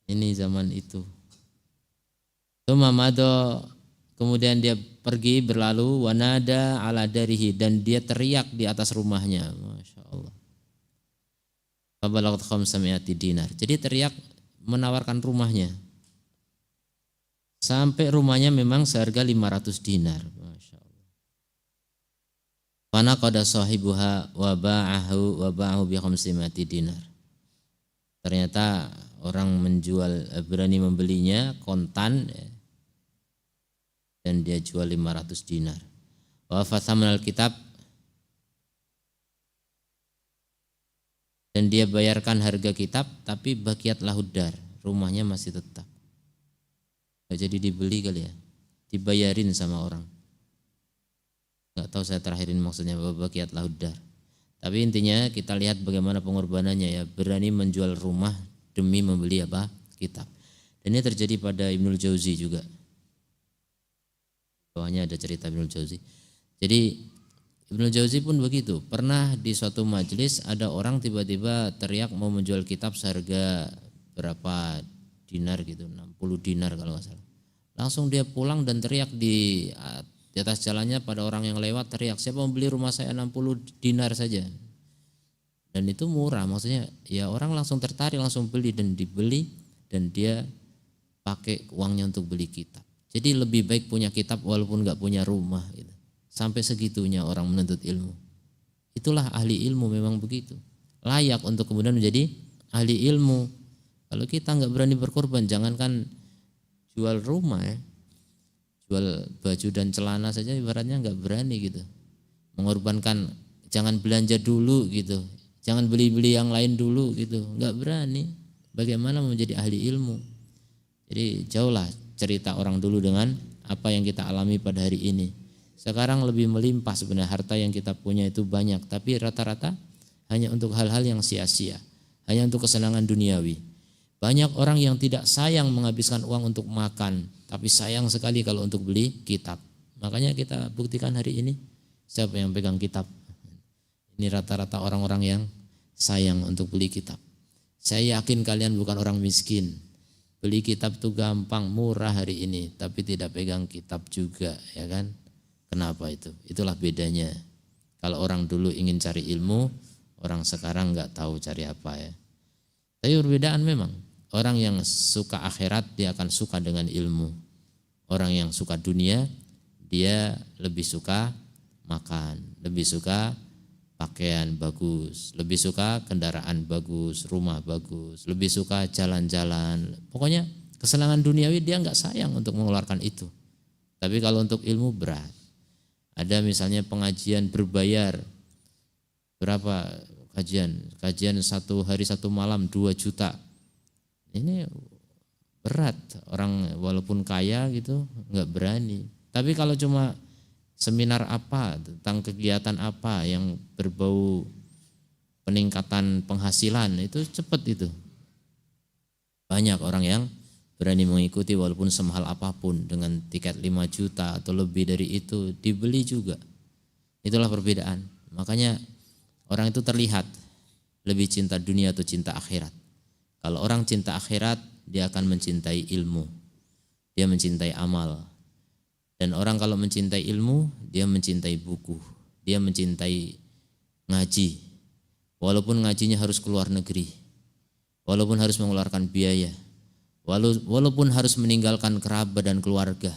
Ini zaman itu. Tumamado, kemudian dia pergi berlalu, wanada ala darihi, dan dia teriak di atas rumahnya. Masya Allah. Fabalagat khamsami'ati dinar. Jadi teriak menawarkan rumahnya. Sampai rumahnya memang seharga 500 dinar. Masya Allah. Fana qada sahibuha wa ba'ahu bi khamsimi'ati dinar. Ternyata orang menjual, berani membelinya kontan, ya, dan dia jual 500 dinar. Wa fathamanal kitab, dan dia bayarkan harga kitab, tapi baqiat lahudar, rumahnya masih tetap. Gak jadi dibeli kali, ya, dibayarin sama orang. Gak tahu saya terakhirin maksudnya baqiat lahudar. Tapi intinya kita lihat bagaimana pengorbanannya, ya, berani menjual rumah demi membeli apa? Kitab. Dan ini terjadi pada Ibnul Jauzi juga. Bawahnya ada cerita Ibnul Jauzi. Jadi Ibnul Jauzi pun begitu. Pernah di suatu majelis ada orang tiba-tiba teriak mau menjual kitab seharga berapa dinar gitu, 60 dinar kalau nggak salah. Langsung dia pulang dan teriak di atas jalannya pada orang yang lewat, teriak, siapa mau beli rumah saya 60 dinar saja. Dan itu murah, maksudnya ya orang langsung tertarik, langsung beli dan dibeli, dan dia pakai uangnya untuk beli kitab. Jadi lebih baik punya kitab walaupun nggak punya rumah gitu. Sampai segitunya orang menuntut ilmu. Itulah ahli ilmu, memang begitu. Layak untuk kemudian menjadi ahli ilmu. Kalau kita nggak berani berkorban, jangankan jual rumah ya, jual baju dan celana saja ibaratnya nggak berani gitu. Mengorbankan, jangan belanja dulu gitu, jangan beli-beli yang lain dulu gitu, nggak berani. Bagaimana menjadi ahli ilmu? Jadi jauhlah cerita orang dulu dengan apa yang kita alami pada hari ini. Sekarang lebih melimpah sebenarnya, harta yang kita punya itu banyak, tapi rata-rata hanya untuk hal-hal yang sia-sia, hanya untuk kesenangan duniawi. Banyak orang yang tidak sayang menghabiskan uang untuk makan, tapi sayang sekali kalau untuk beli kitab. Makanya kita buktikan hari ini, siapa yang pegang kitab? Ini rata-rata orang-orang yang sayang untuk beli kitab. Saya yakin kalian bukan orang miskin. Beli kitab tuh gampang, murah hari ini, tapi tidak pegang kitab juga, ya kan? Kenapa itu? Itulah bedanya. Kalau orang dulu ingin cari ilmu, orang sekarang nggak tahu cari apa ya. Tapi perbedaan memang. Orang yang suka akhirat dia akan suka dengan ilmu. Orang yang suka dunia dia lebih suka makan, lebih suka pakaian bagus, lebih suka kendaraan bagus, rumah bagus, lebih suka jalan-jalan. Pokoknya kesenangan duniawi dia nggak sayang untuk mengeluarkan itu. Tapi kalau untuk ilmu berat. Ada misalnya pengajian berbayar. Berapa kajian? Kajian 1 hari 1 malam 2 juta. Ini berat, orang walaupun kaya gitu nggak berani. Tapi kalau cuma seminar apa tentang kegiatan apa yang berbau peningkatan penghasilan, itu cepat itu. Banyak orang yang berani mengikuti walaupun semahal apapun, dengan tiket 5 juta atau lebih dari itu dibeli juga. Itulah perbedaan. Makanya orang itu terlihat lebih cinta dunia atau cinta akhirat. Kalau orang cinta akhirat, dia akan mencintai ilmu. Dia mencintai amal. Dan orang kalau mencintai ilmu, dia mencintai buku. Dia mencintai ngaji. Walaupun ngajinya harus keluar negeri. Walaupun harus mengeluarkan biaya. Walaupun harus meninggalkan kerabat dan keluarga.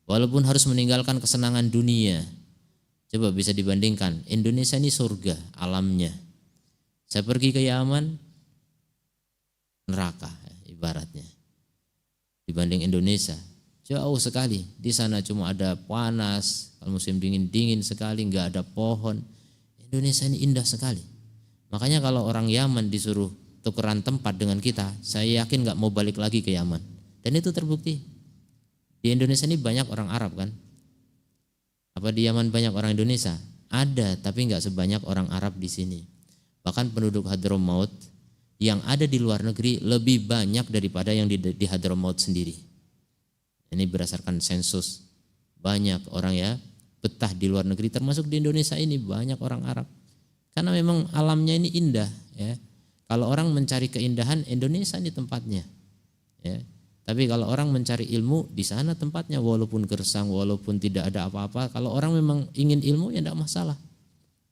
Walaupun harus meninggalkan kesenangan dunia. Coba bisa dibandingkan, Indonesia ini surga alamnya. Saya pergi ke Yaman, neraka ibaratnya. Dibanding Indonesia jauh sekali. Di sana cuma ada panas, kalau musim dingin sekali, nggak ada pohon. Indonesia ini indah sekali. Makanya kalau orang Yaman disuruh tukeran tempat dengan kita, saya yakin nggak mau balik lagi ke Yaman. Dan itu terbukti. Di Indonesia ini banyak orang Arab kan? Apa di Yaman banyak orang Indonesia? Ada, tapi nggak sebanyak orang Arab di sini. Bahkan penduduk Hadramaut yang ada di luar negeri lebih banyak daripada yang di Hadramaut sendiri. Ini berdasarkan sensus. Banyak orang ya betah di luar negeri, termasuk di Indonesia ini banyak orang Arab. Karena memang alamnya ini indah ya. Kalau orang mencari keindahan, Indonesia ini tempatnya. Ya. Tapi kalau orang mencari ilmu, di sana tempatnya, walaupun gersang, walaupun tidak ada apa-apa. Kalau orang memang ingin ilmu ya tidak masalah.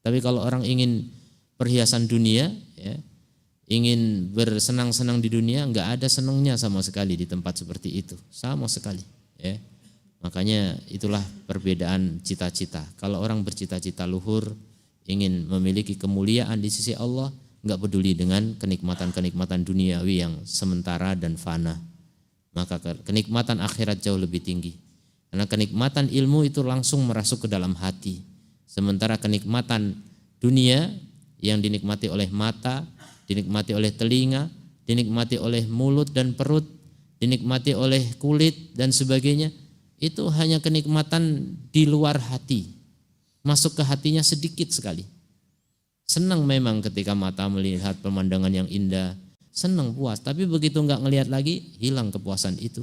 Tapi kalau orang ingin perhiasan dunia ya, ingin bersenang-senang di dunia, nggak ada senangnya sama sekali di tempat seperti itu, sama sekali. Ya. Makanya itulah perbedaan cita-cita. Kalau orang bercita-cita luhur, ingin memiliki kemuliaan di sisi Allah, nggak peduli dengan kenikmatan-kenikmatan duniawi yang sementara dan fana. Maka kenikmatan akhirat jauh lebih tinggi. Karena kenikmatan ilmu itu langsung merasuk ke dalam hati. Sementara kenikmatan dunia yang dinikmati oleh mata, dinikmati oleh telinga, dinikmati oleh mulut dan perut, dinikmati oleh kulit dan sebagainya, itu hanya kenikmatan di luar hati. Masuk ke hatinya sedikit sekali. Senang memang ketika mata melihat pemandangan yang indah, senang puas, tapi begitu enggak ngelihat lagi, hilang kepuasan itu.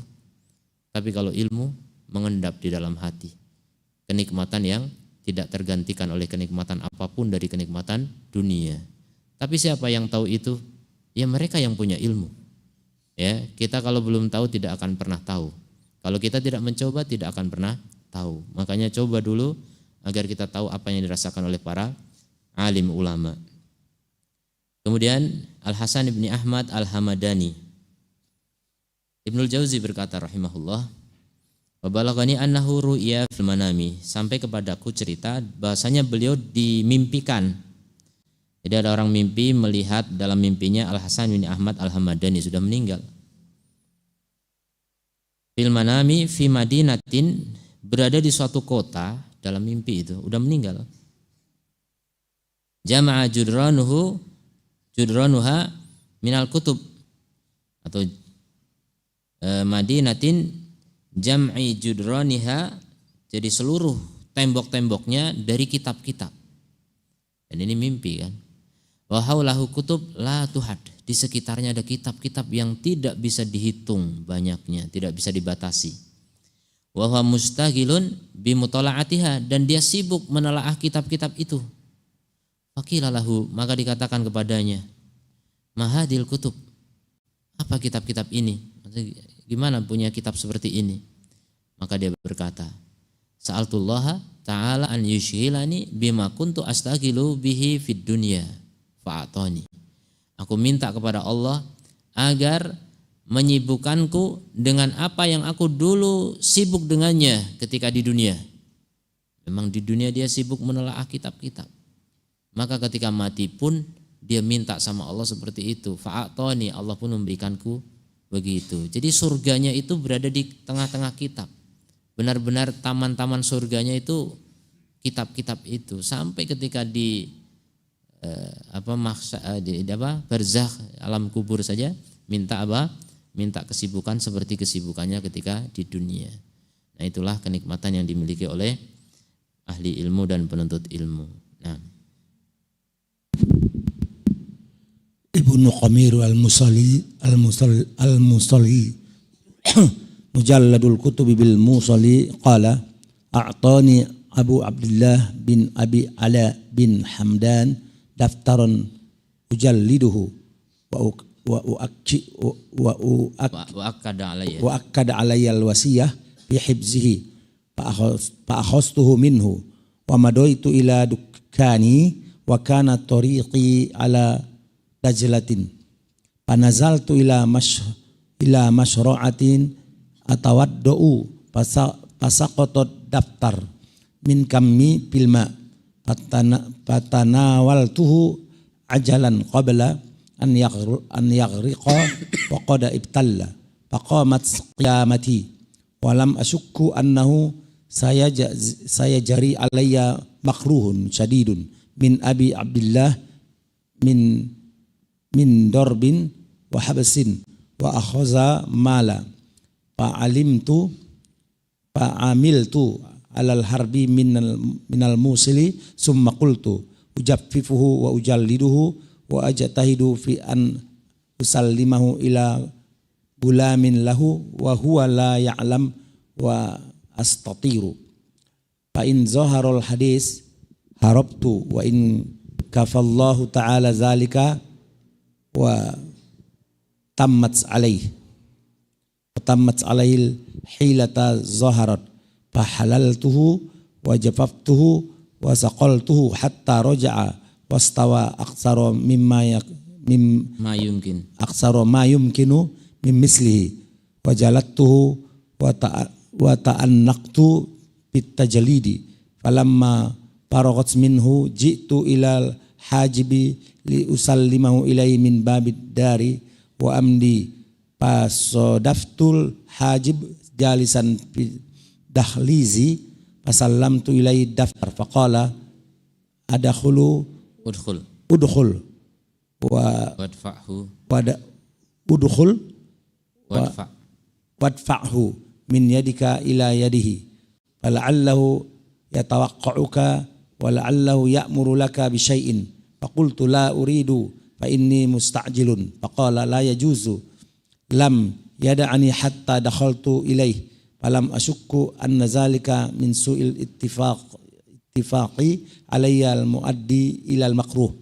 Tapi kalau ilmu mengendap di dalam hati, kenikmatan yang tidak tergantikan oleh kenikmatan apapun dari kenikmatan dunia. Tapi siapa yang tahu itu? Ya mereka yang punya ilmu. Ya, kita kalau belum tahu tidak akan pernah tahu. Kalau kita tidak mencoba tidak akan pernah tahu. Makanya coba dulu agar kita tahu apa yang dirasakan oleh para alim ulama. Kemudian Al-Hasan bin Ahmad Al-Hamadani. Ibnul Jauzi berkata rahimahullah, Wa balaghani annahu ru'ya fil manami, sampai kepadaku cerita bahasanya beliau dimimpikan. Jadi ada orang mimpi melihat dalam mimpinya Al Hasan bin Ahmad Al Hamadani sudah meninggal. Fil manami fi madinatin, berada di suatu kota dalam mimpi itu udah meninggal. Jama'a judranuha minal kutub, atau madinatin jam'i judraniha, jadi seluruh tembok-temboknya dari kitab-kitab. Dan ini mimpi kan. Wa haulahu kutub la tuhad, di sekitarnya ada kitab-kitab yang tidak bisa dihitung banyaknya, tidak bisa dibatasi. Wa huwa mustaghilun bi mutala'atiha, dan dia sibuk menelaah kitab-kitab itu. Faqila lahu, maka dikatakan kepadanya, mahadil kutub, apa kitab-kitab ini? Maksudnya, gimana punya kitab seperti ini? Maka dia berkata, sa'altullaha ta'ala an yushghilani bima kuntu astaghilu bihi fid dunya fa'atani. Aku minta kepada Allah agar menyibukkanku dengan apa yang aku dulu sibuk dengannya ketika di dunia. Memang di dunia dia sibuk menelaah kitab-kitab. Maka ketika mati pun dia minta sama Allah seperti itu. Fa'atani, Allah pun memberikanku begitu. Jadi surganya itu berada di tengah-tengah kitab. Benar-benar taman-taman surganya itu kitab-kitab itu. Sampai ketika di barzakh, alam kubur saja minta apa? Minta kesibukan seperti kesibukannya ketika di dunia. Nah, itulah kenikmatan yang dimiliki oleh ahli ilmu dan penuntut ilmu. Nah, Ibnu Qamir al-Musalli Mujalladul Kutubi bil Musalli qala a'tani Abu Abdullah bin Abi Ala bin Hamdan daftaran ujalliduhu wa akkada alayya al-wasiyah bi hibzihi fa akhastuhu minhu wa madaitu ila dukkani wa kana tariqi ala dajlatin panazaltu ila mashra'atin atawaddau pasaqatat daftar min kammi filma patanawaltuhu ajalan qabla an yaghriqa wa qad ibtalla faqamat qiyamati wa lam ashukku annahu sayajari alayya makruhun syadidun min abi Abdullah min darbin wa habsin wa akhaza mala fa'amiltu alal harbi minal musili summa qultu ujaffifuhu wa ujalliduhu wa ajtahidu fi an usallimahu ila gulamin lahu wa huwa la ya'lam wa astatiru fa in zaharul hadis harabtu wa in kafallahu ta'ala zalika wa tammat alaihil hilata zaharat fahalaltuhu wa jafaftuhu wa saqaltuhu hatta raja'a wastawa aksara ma yumkinu min mislihi wa jalattuhu wa ta'annaqtu bit tajlidi falamma faragat minhu ji'tu ilal hajibi li usallimahu ilaihi min babid dari wa amdi pasodaftul hajib jalisan dahlizi fasallamtu ilaihi daftar faqala udkhul wa wadfa'hu min yadika ila yadihi fala'allahu yatawaqqa'uka wa la'allahu ya'muru laka bi syai'in faqultu la uridu fa inni musta'jilun faqala la yajuzu lam yada'ani hatta dakhaltu ilaih falam ashukku anna zalika min su'il ittifaqi alayya al-muaddi ila al-makruh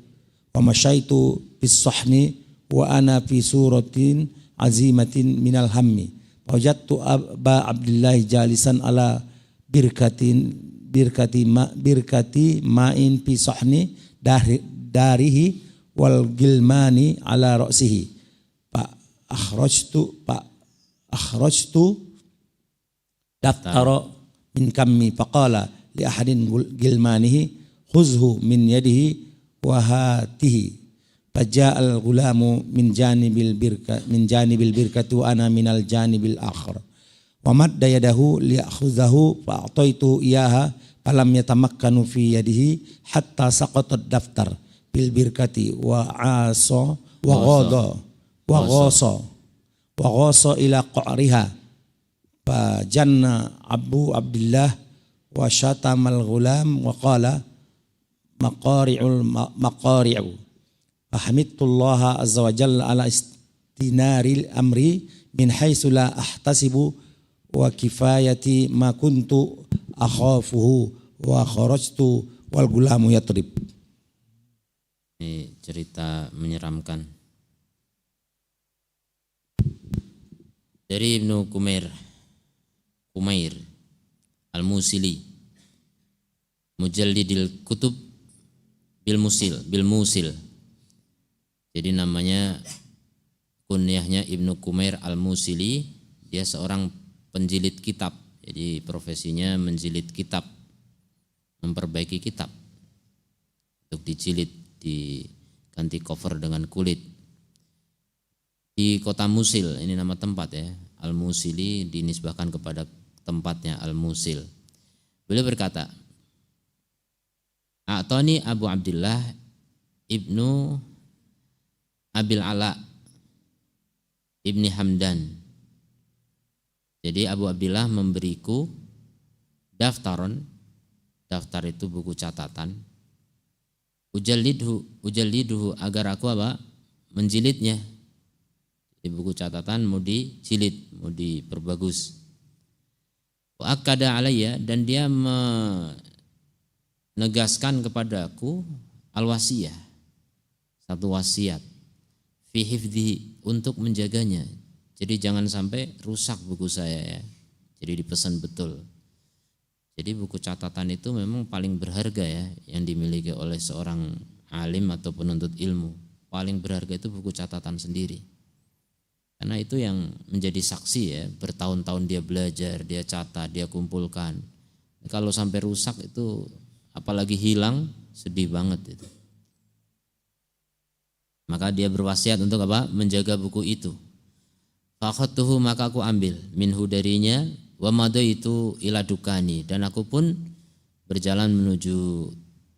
wa masyaitu bis sahni wa ana fi suratin azimatin minal hammi wajadtu Aba Abdullah jalisan ala birkati ma'in fi sahni darihi wal gilmani ala ra'sihi fa akhrajtu daftara min kammi faqala li ahadin gilmanihi khuzhu min yadihi wa hatihi faja'al ghulamu min janibil birkati wa ana minal janibil akhar wa madda yadahu li akhuzahu fa a'taitu iyaha falam yatamakkanu fi yadihi hatta saqata daftar bil birkati wa asa wa ghasa ila qa'riha fa janna Abu Abdullah wa syatamal ghulam wa qala maqari'u fahamidtullaha azza wa jalla ala istinaril amri min haitsu la ahtasibu wa kifayati ma kuntu akhafuhu wa kharajtu wal gulamu yatrib. Ini cerita menyeramkan dari Ibnu Kumair Al-Musili, Mujallidil Kutub bil Musil. Jadi namanya, kunyahnya Ibnu Kumair Al-Musili. Dia seorang penjilid kitab. Jadi profesinya menjilid kitab, memperbaiki kitab untuk dijilid, diganti cover dengan kulit. Di kota Musil, ini nama tempat ya. Al-Musili dinisbahkan kepada tempatnya Al-Musil. Beliau berkata, A'tani Abu Abdullah Ibnu Abil Ala Ibni Hamdan. Jadi Abu Abdullah memberiku daftaron, daftar itu buku catatan, ujalliduhu agar aku apa? Menjilidnya. Di buku catatan mau dijilid, mau diperbagus. Wa akada alayya, dan dia menegaskan kepadaku al-wasiyah, satu wasiat, fi hifdhi, untuk menjaganya. Jadi jangan sampai rusak buku saya ya. Jadi dipesan betul. Jadi buku catatan itu memang paling berharga ya, yang dimiliki oleh seorang alim atau penuntut ilmu. Paling berharga itu buku catatan sendiri. Karena itu yang menjadi saksi ya, bertahun-tahun dia belajar, dia catat, dia kumpulkan. Kalau sampai rusak itu, apalagi hilang, sedih banget itu. Maka dia berwasiat untuk apa? Menjaga buku itu. Fakhadtuhu, maka aku ambil minhu darinya, wa madaitu ila dukani, dan aku pun berjalan menuju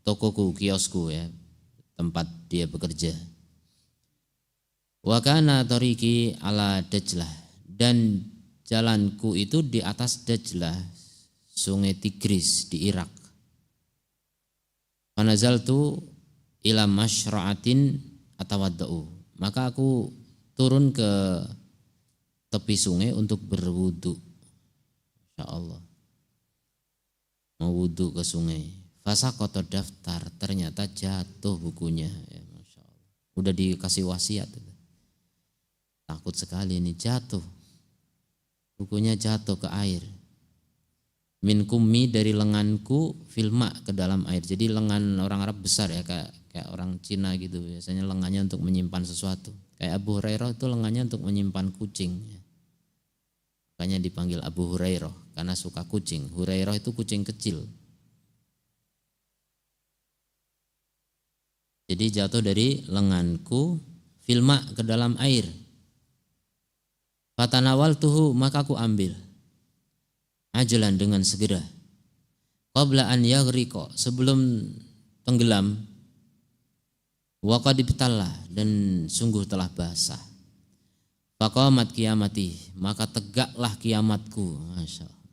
tokoku, kiosku ya, tempat dia bekerja. Wa kana tariqi ala Dajlah, dan jalanku itu di atas Dajlah, sungai Tigris di Irak. Fanazaltu ila masyra'atin atawadda'u, maka aku turun ke tepi sungai untuk berwudu. Insyaallah. Mau wudu ke sungai. Fasaqata daftar, ternyata jatuh bukunya ya, masyaallah. Udah dikasih wasiat. Takut sekali ini jatuh. Bukunya jatuh ke air. Min kummi, dari lenganku, filma, ke dalam air. Jadi lengan orang Arab besar ya, kayak orang Cina gitu. Biasanya lengannya untuk menyimpan sesuatu. Kayak Abu Hurairah itu lengannya untuk menyimpan kucing. Makanya dipanggil Abu Hurairah karena suka kucing. Hurairah itu kucing kecil. Jadi jatuh dari lenganku, filma, ke dalam air. Fatanawaltuhu, maka aku ambil. Ajalan, dengan segera. Qabla an yaghriqa, sebelum tenggelam. Wa qad ibtalla, dan sungguh telah basah. Faqamat kiamati, maka tegaklah kiamatku. Masya Allah.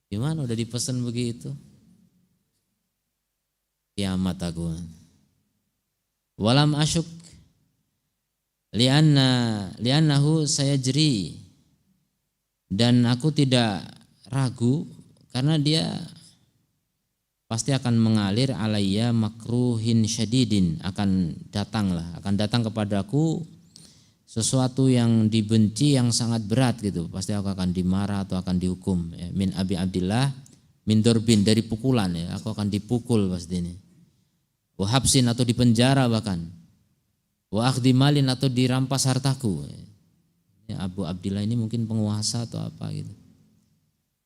Gimana udah dipesan begitu? Kiamat aku. Walam asyuk li'annahu sayajri, dan aku tidak ragu karena dia pasti akan mengalir alayya makruhin syadidin, akan datang kepadaku sesuatu yang dibenci yang sangat berat gitu, pasti aku akan dimarah atau akan dihukum ya. Min Abi Abdillah min dorbin, dari pukulan ya, aku akan dipukul pasti ini. Wa habsin, atau dipenjara bahkan. Wa akhdhi malin, atau dirampas hartaku. Ya, Abu Abdillah ini mungkin penguasa atau apa gitu.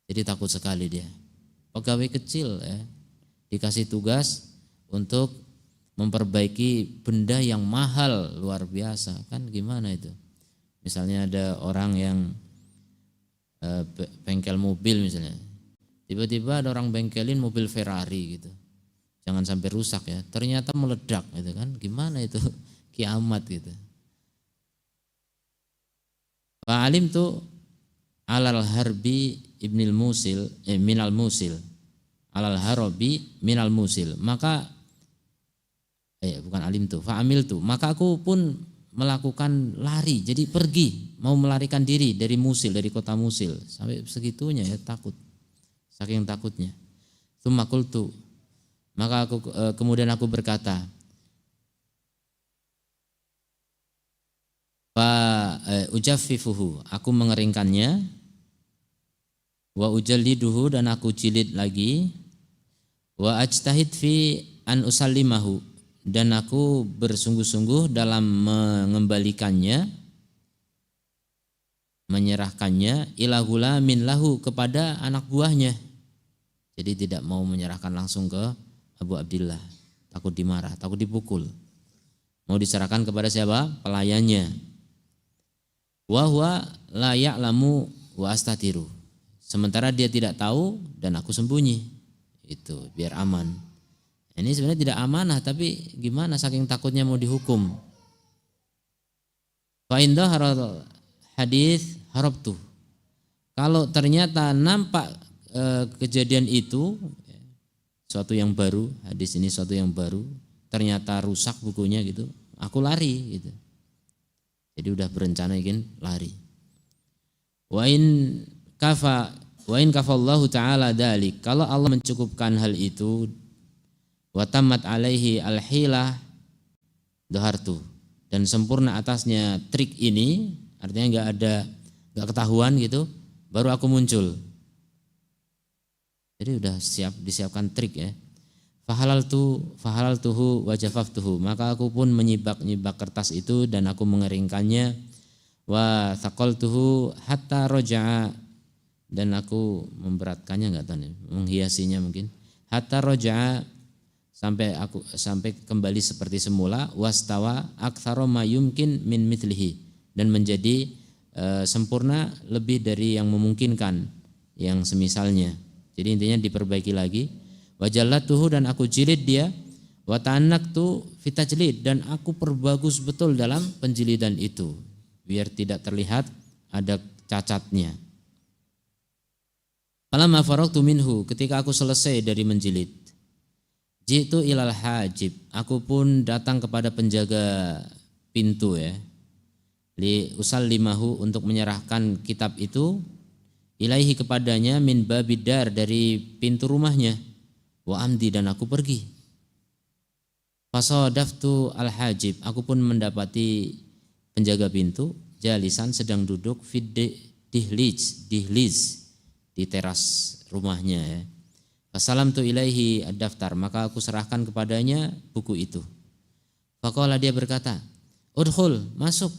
Jadi takut sekali dia. Pegawai kecil ya, dikasih tugas untuk memperbaiki benda yang mahal luar biasa, kan gimana itu? Misalnya ada orang yang bengkel mobil misalnya, tiba-tiba ada orang bengkelin mobil Ferrari gitu, jangan sampai rusak ya, ternyata meledak gitu kan, gimana itu? Kiamat gitu. Fa'alim tu alal harbi ibnil musil minal musil, alal harabi minal musil, maka bukan alim tu, fa'amil tu, maka aku pun melakukan lari, jadi pergi mau melarikan diri dari Musil, dari kota Musil, sampai segitunya ya, takut, saking takutnya. Tsumma qultu, maka aku kemudian aku berkata, fa ujaffifuhu, aku mengeringkannya, wa ujalliduhu, dan aku jilid lagi, wa ajtahid fi an usallimahu, dan aku bersungguh-sungguh dalam mengembalikannya, menyerahkannya, ila ghulamin lahu, kepada anak buahnya. Jadi tidak mau menyerahkan langsung ke Abu Abdillah, takut dimarah, takut dipukul. Mau diserahkan kepada siapa? Pelayannya. Wa huwa la ya'lamu wa astatiru, sementara dia tidak tahu dan aku sembunyi. Itu biar aman. Ini sebenarnya tidak amanah, tapi gimana saking takutnya mau dihukum. Fa in dhahara hadis harabtu, kalau ternyata nampak kejadian itu suatu yang baru, hadis ini suatu yang baru, ternyata rusak bukunya gitu, aku lari gitu. Jadi udah berencana ingin lari. Wa in kafallahu ta'ala dzalik, kalau Allah mencukupkan hal itu, wa tammat alaihi alhilah dhahartu, dan sempurna atasnya trik ini, artinya enggak ketahuan gitu, baru aku muncul. Jadi udah disiapkan trik ya. Fahalaltuhu wa jafaftuhu, maka aku pun menyibak kertas itu dan aku mengeringkannya. Wa thaqaltuhu hatta raja'a, dan aku memberatkannya, enggak tahu nih, menghiasinya mungkin. Hatta raja'a, sampai kembali seperti semula. Wastawa aktsara ma yumkin min mithlihi, dan menjadi sempurna lebih dari yang memungkinkan yang semisalnya. Jadi intinya diperbaiki lagi. Wajallatuhu, dan aku jilid dia. Wa ta'annaktu fitajlid, dan aku perbagus betul dalam penjilidan itu, biar tidak terlihat ada cacatnya. Falamma faragtu minhu, ketika aku selesai dari menjilid, jitu ilal hajib, aku pun datang kepada penjaga pintu ya, li usallimahu, untuk menyerahkan kitab itu, ilaihi, kepadanya, min babidar, dari pintu rumahnya, wa amdi, dan aku pergi. Fasadaftu al hajib, aku pun mendapati penjaga pintu, jalisan, sedang duduk, fid dihliz, di teras rumahnya ya. Fasalamtu ilaihi ad-daftar, maka aku serahkan kepadanya buku itu. Faqala, dia berkata, udkhul, masuk,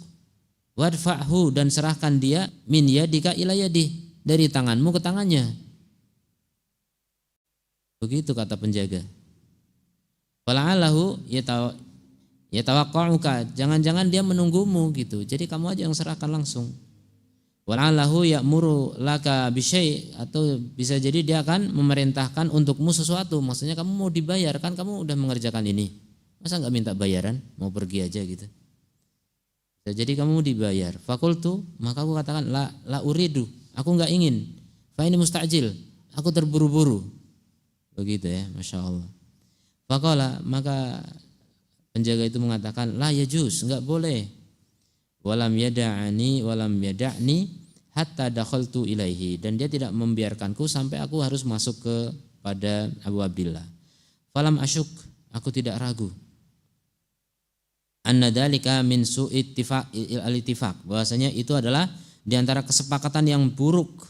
wadfa'hu, dan serahkan dia, min yadika ila yadih, dari tanganmu ke tangannya. Begitu kata penjaga. Fala'allahu yatawaqqa'uka, jangan-jangan dia menunggumu gitu. Jadi kamu aja yang serahkan langsung. Wala'allahu ya'muru laka bisyai', atau bisa jadi dia akan memerintahkan untukmu sesuatu. Maksudnya kamu mau dibayar, kan kamu udah mengerjakan ini. Masa enggak minta bayaran, mau pergi aja gitu. Jadi kamu dibayar. Fakultu, maka aku katakan la uridu, aku enggak ingin. Fa ini mustajil, aku terburu-buru. Begitu ya, Masya Allah. Faqala, maka penjaga itu mengatakan, la yajuz, enggak boleh. Walam yada'ni hatta dakhaltu ilaihi, dan dia tidak membiarkanku sampai aku harus masuk kepada Abu Abdillah. Falam asyuk, aku tidak ragu. Anna dzalika min su'i al-ittifaq, bahwasanya itu adalah di antara kesepakatan yang buruk.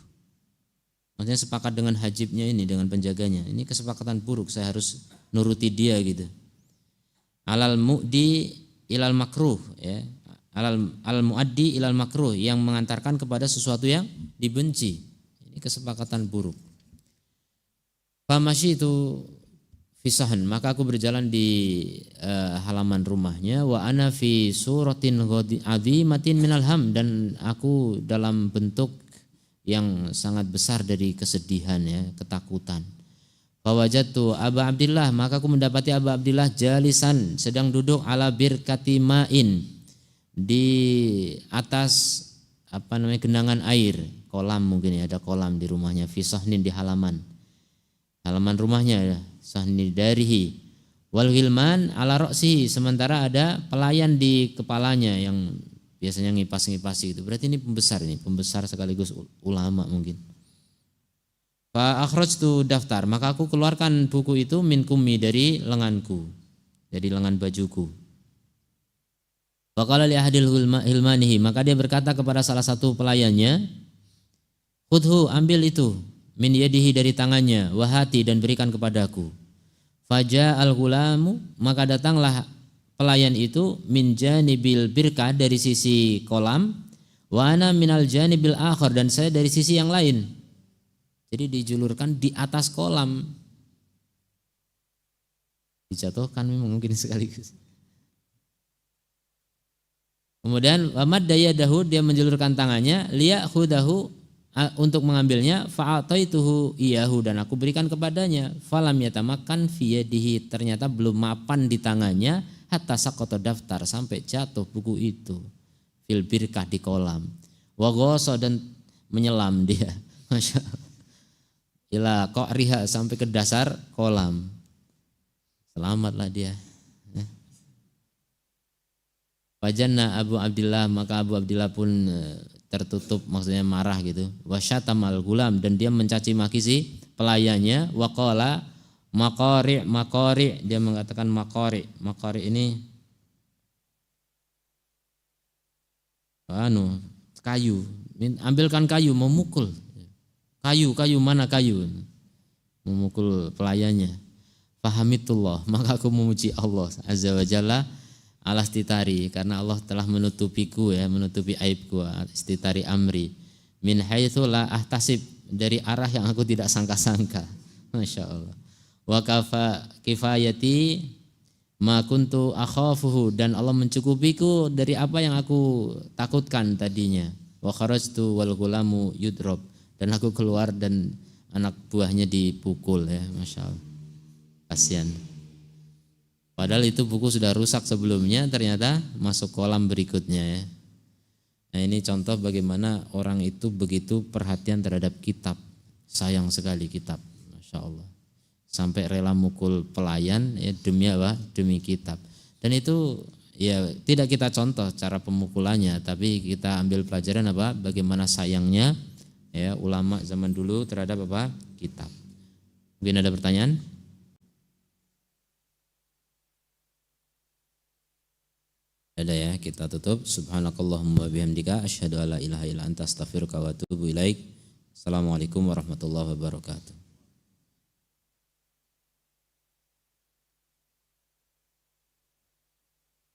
Maksudnya sepakat dengan hajibnya ini, dengan penjaganya. Ini kesepakatan buruk, saya harus nuruti dia gitu. Alal mu'di ilal makruh ya. Al muaddi ilal makruh, yang mengantarkan kepada sesuatu yang dibenci. Ini kesepakatan buruk. Famashi itu fisahan, maka aku berjalan di halaman rumahnya, wa ana fi suratin azimatin minal ham, dan aku dalam bentuk yang sangat besar dari kesedihan ya, ketakutan. Fawajadtu Aba Abdillah, maka aku mendapati Aba Abdillah jalisan, sedang duduk ala birkati ma'in, di atas genangan air, kolam mungkin ya, ada kolam di rumahnya, fi sahnin, di halaman rumahnya ya, sahni darihi, wal ghilman ala ra'sihi, sementara ada pelayan di kepalanya yang biasanya ngipas-ngipasi itu. Berarti ini pembesar sekaligus ulama mungkin. Fa akhrajtu daftar, maka aku keluarkan buku itu min kummi, dari lenganku, dari lengan bajuku. Wa qala li ahadil hilmanihi, maka dia berkata kepada salah satu pelayannya, khudhu, ambil itu, min yadihi, dari tangannya, wahati, dan berikan kepadaku. Faja al-ghulamu, maka datanglah pelayan itu, min janibil birka, dari sisi kolam, wa ana minal janibil akhar, dan saya dari sisi yang lain. Jadi dijulurkan di atas kolam. Dijatuhkan memang mungkin sekaligus. Kemudian wamad dayadahu, dia menjulurkan tangannya, liya'khudahu, untuk mengambilnya, fa'ataituhu iyahu, dan aku berikan kepadanya. Falam yatamakan fi yadihi, ternyata belum mapan di tangannya, hatta saqata daftar, sampai jatuh buku itu fil birkah, di kolam. Wa ghasa, dan menyelam dia, masya Allah, ila qa'riha, sampai ke dasar kolam. Selamatlah dia. Fajanna Abu Abdillah, maka Abu Abdillah pun tertutup, maksudnya marah gitu. Wasyatamal gulam, dan dia mencaci maki si pelayannya. Waqala makori, dia mengatakan makori ini kayu, ambilkan kayu, memukul kayu, mana kayu, memukul pelayannya. Fahamitullah, maka aku memuji Allah azza wa jalla, alastitari, karena Allah telah menutupiku ya, menutupi aibku, istitari amri, min haitsu la ahtasib, dari arah yang aku tidak sangka-sangka. Masya Allah. Wa kifayati ma kuntu akhafuhu, dan Allah mencukupiku dari apa yang aku takutkan tadinya. Wa kharajtu wal ghulamu yudrob, dan aku keluar dan anak buahnya dipukul ya, Masya Allah. Kasihan. Padahal itu buku sudah rusak sebelumnya, ternyata masuk kolam berikutnya ya. Nah ini contoh bagaimana orang itu begitu perhatian terhadap kitab, sayang sekali kitab, Masya Allah. Sampai rela mukul pelayan ya, demi apa? Demi kitab. Dan itu ya tidak kita contoh cara pemukulannya, tapi kita ambil pelajaran apa? Bagaimana sayangnya ya ulama zaman dulu terhadap apa? Kitab. Mungkin ada pertanyaan? Ada ya, kita tutup. Subhanakallahumma bihamdika asyhadu alla ilaha illa anta astaghfiruka wa atubu ilaik. Assalamualaikum warahmatullahi wabarakatuh.